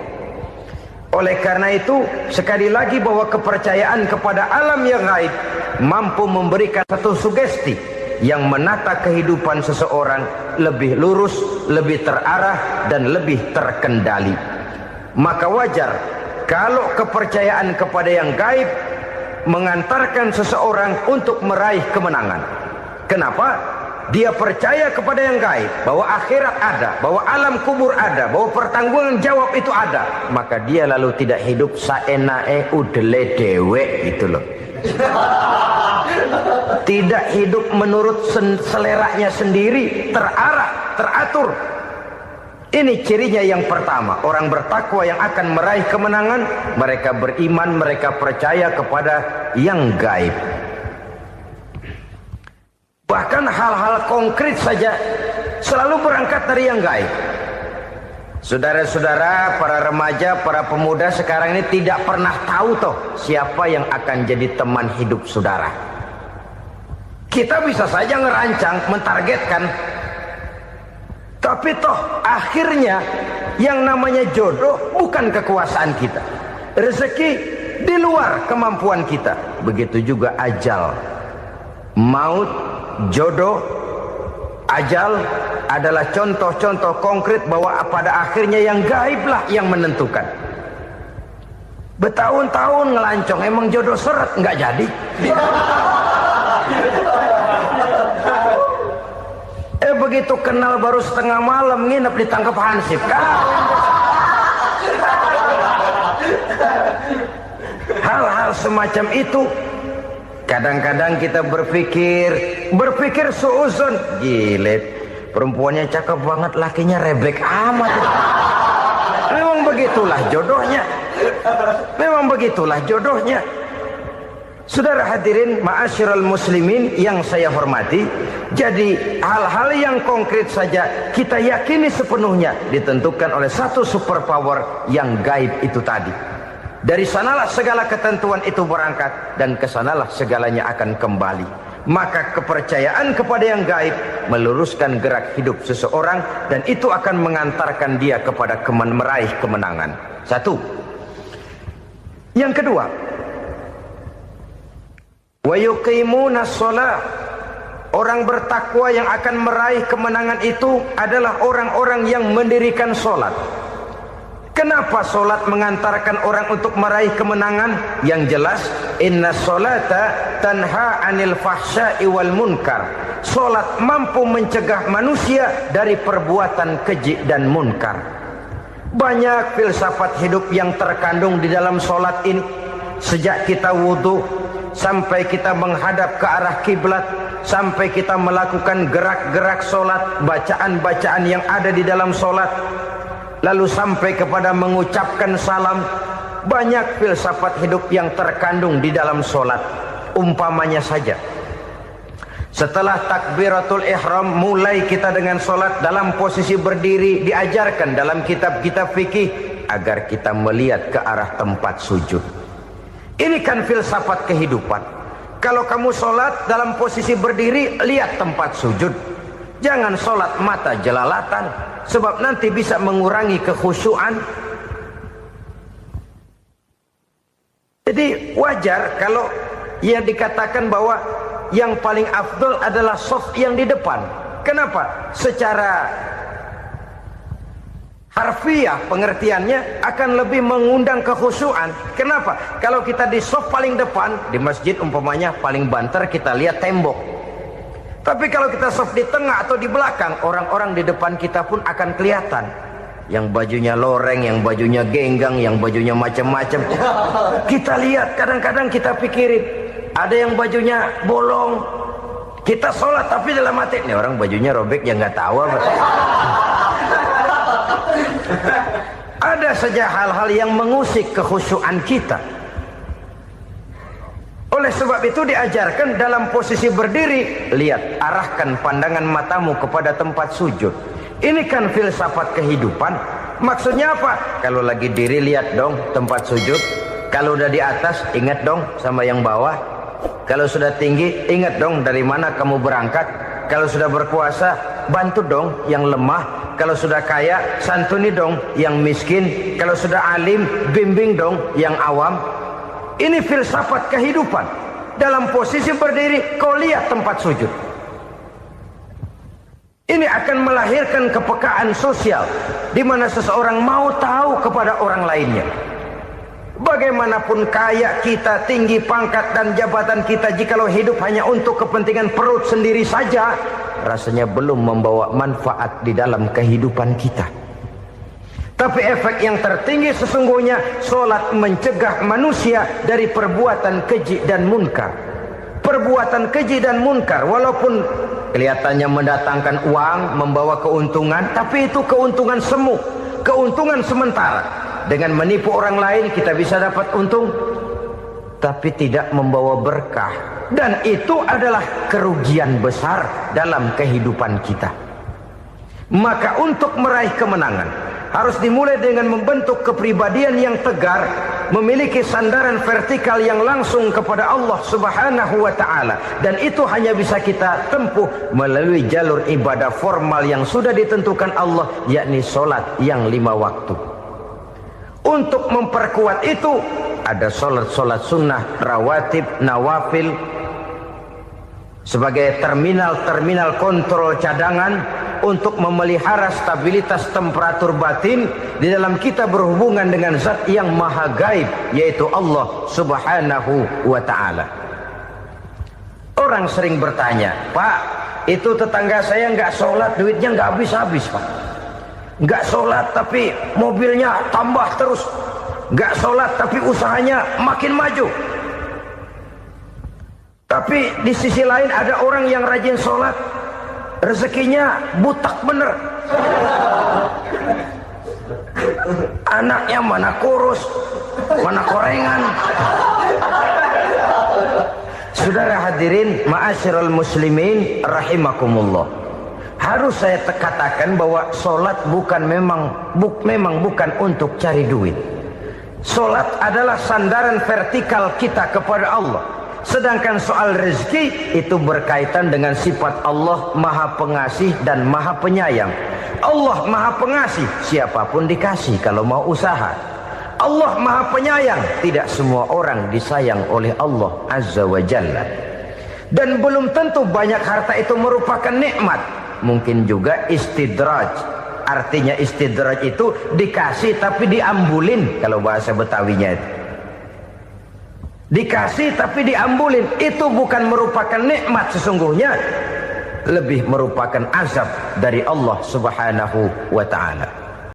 Oleh karena itu, sekali lagi bahwa kepercayaan kepada alam yang gaib mampu memberikan satu sugesti yang menata kehidupan seseorang lebih lurus, lebih terarah, dan lebih terkendali. Maka wajar kalau kepercayaan kepada yang gaib mengantarkan seseorang untuk meraih kemenangan. Kenapa? Dia percaya kepada yang gaib, bahwa akhirat ada, bahwa alam kubur ada, bahwa pertanggungan jawab itu ada. Maka dia lalu tidak hidup saenae udele dewe gitu loh. Tidak hidup menurut seleranya sendiri, terarah, teratur. Ini cirinya yang pertama. Orang bertakwa yang akan meraih kemenangan, mereka beriman, mereka percaya kepada yang gaib. Bahkan hal-hal konkret saja selalu berangkat dari yang gaib. Saudara-saudara, para remaja, para pemuda sekarang ini tidak pernah tahu toh siapa yang akan jadi teman hidup saudara. Kita bisa saja ngerancang, mentargetkan, tapi toh akhirnya yang namanya jodoh bukan kekuasaan kita. Rezeki di luar kemampuan kita. Begitu juga ajal, maut, jodoh, ajal adalah contoh-contoh konkret bahwa pada akhirnya yang gaib lah yang menentukan. Bertahun-tahun ngelancong, emang jodoh seret, nggak jadi. Begitu kenal baru setengah malam nginep ditangkap hansip kan. Hal-hal semacam itu kadang-kadang kita berpikir suuzon, gile, perempuannya cakep banget, lakinya rebek amat. Memang begitulah jodohnya. Memang begitulah jodohnya. Saudara hadirin ma'asyiral muslimin yang saya hormati, jadi hal-hal yang konkret saja kita yakini sepenuhnya ditentukan oleh satu superpower yang gaib itu tadi. Dari sanalah segala ketentuan itu berangkat, dan kesanalah segalanya akan kembali. Maka kepercayaan kepada yang gaib meluruskan gerak hidup seseorang, dan itu akan mengantarkan dia kepada meraih kemenangan. Satu. Yang kedua, wa yuqimuna shalah. Orang bertakwa yang akan meraih kemenangan itu adalah orang-orang yang mendirikan sholat. Kenapa sholat mengantarkan orang untuk meraih kemenangan? Yang jelas, inna sholata tanha anil fahsya'i wal munkar. Sholat mampu mencegah manusia dari perbuatan keji dan munkar. Banyak filsafat hidup yang terkandung di dalam sholat ini. Sejak kita wudhu sampai kita menghadap ke arah kiblat, sampai kita melakukan gerak-gerak sholat, bacaan-bacaan yang ada di dalam sholat, lalu sampai kepada mengucapkan salam. Banyak filsafat hidup yang terkandung di dalam sholat. Umpamanya saja, setelah takbiratul ihram, mulai kita dengan sholat dalam posisi berdiri. Diajarkan dalam kitab-kitab fikih agar kita melihat ke arah tempat sujud. Ini kan filsafat kehidupan. Kalau kamu sholat dalam posisi berdiri, lihat tempat sujud. Jangan sholat mata jelalatan, sebab nanti bisa mengurangi kekhusyuan. Jadi wajar kalau yang dikatakan bahwa yang paling afdol adalah shaf yang di depan. Kenapa? Secara harfiah pengertiannya akan lebih mengundang kekhusyuan. Kenapa? Kalau kita di shaf paling depan, di masjid umpamanya paling banter kita lihat tembok. Tapi kalau kita shaf di tengah atau di belakang, orang-orang di depan kita pun akan kelihatan. Yang bajunya loreng, yang bajunya genggang, yang bajunya macam-macam. Kita lihat, kadang-kadang kita pikirin, ada yang bajunya bolong. Kita sholat tapi dalam hati, nih orang bajunya robek, ya nggak tahu apa. Ada saja hal-hal yang mengusik kekhusyuan kita. Oleh sebab itu diajarkan dalam posisi berdiri, lihat, arahkan pandangan matamu kepada tempat sujud. Ini kan filsafat kehidupan. Maksudnya apa? Kalau lagi diri, lihat dong tempat sujud. Kalau udah di atas, ingat dong sama yang bawah. Kalau sudah tinggi, ingat dong dari mana kamu berangkat. Kalau sudah berkuasa, bantu dong yang lemah. Kalau sudah kaya, santuni dong yang miskin. Kalau sudah alim, bimbing dong yang awam. Ini filsafat kehidupan. Dalam posisi berdiri, kau lihat tempat sujud. Ini akan melahirkan kepekaan sosial, di mana seseorang mau tahu kepada orang lainnya. Bagaimanapun kaya kita, tinggi pangkat dan jabatan kita, jikalau hidup hanya untuk kepentingan perut sendiri saja, rasanya belum membawa manfaat di dalam kehidupan kita. Tapi efek yang tertinggi sesungguhnya, sholat mencegah manusia dari perbuatan keji dan munkar. Perbuatan keji dan munkar, walaupun kelihatannya mendatangkan uang, membawa keuntungan, tapi itu keuntungan semu, keuntungan sementara. Dengan menipu orang lain kita bisa dapat untung, tapi tidak membawa berkah. Dan itu adalah kerugian besar dalam kehidupan kita. Maka untuk meraih kemenangan, harus dimulai dengan membentuk kepribadian yang tegar, memiliki sandaran vertikal yang langsung kepada Allah Subhanahu wa ta'ala. Dan itu hanya bisa kita tempuh melalui jalur ibadah formal yang sudah ditentukan Allah, yakni sholat yang 5 waktu. Untuk memperkuat itu, ada sholat-sholat sunnah, rawatib, nawafil, sebagai terminal-terminal kontrol cadangan untuk memelihara stabilitas temperatur batin di dalam kita berhubungan dengan zat yang maha gaib, yaitu Allah Subhanahu wa ta'ala. Orang sering bertanya, Pak, itu tetangga saya nggak sholat, duitnya nggak habis-habis, Pak. Nggak sholat tapi mobilnya tambah terus. Nggak sholat tapi usahanya makin maju. Tapi di sisi lain ada orang yang rajin sholat, rezekinya butak bener. Anaknya mana kurus, mana korengan. Saudara hadirin ma'asyiral muslimin rahimakumullah. Harus saya katakan bahwa sholat bukan memang bukan untuk cari duit. Solat adalah sandaran vertikal kita kepada Allah. Sedangkan soal rezeki itu berkaitan dengan sifat Allah Maha Pengasih dan Maha Penyayang. Allah Maha Pengasih, siapapun dikasih kalau mau usaha. Allah Maha Penyayang, tidak semua orang disayang oleh Allah Azza wa Jalla. Dan belum tentu banyak harta itu merupakan nikmat. Mungkin juga istidraj. Artinya istidraj itu dikasih tapi diambulin, kalau bahasa Betawinya itu. Dikasih tapi diambulin, itu bukan merupakan nikmat sesungguhnya, lebih merupakan azab dari Allah Subhanahu wa ta'ala.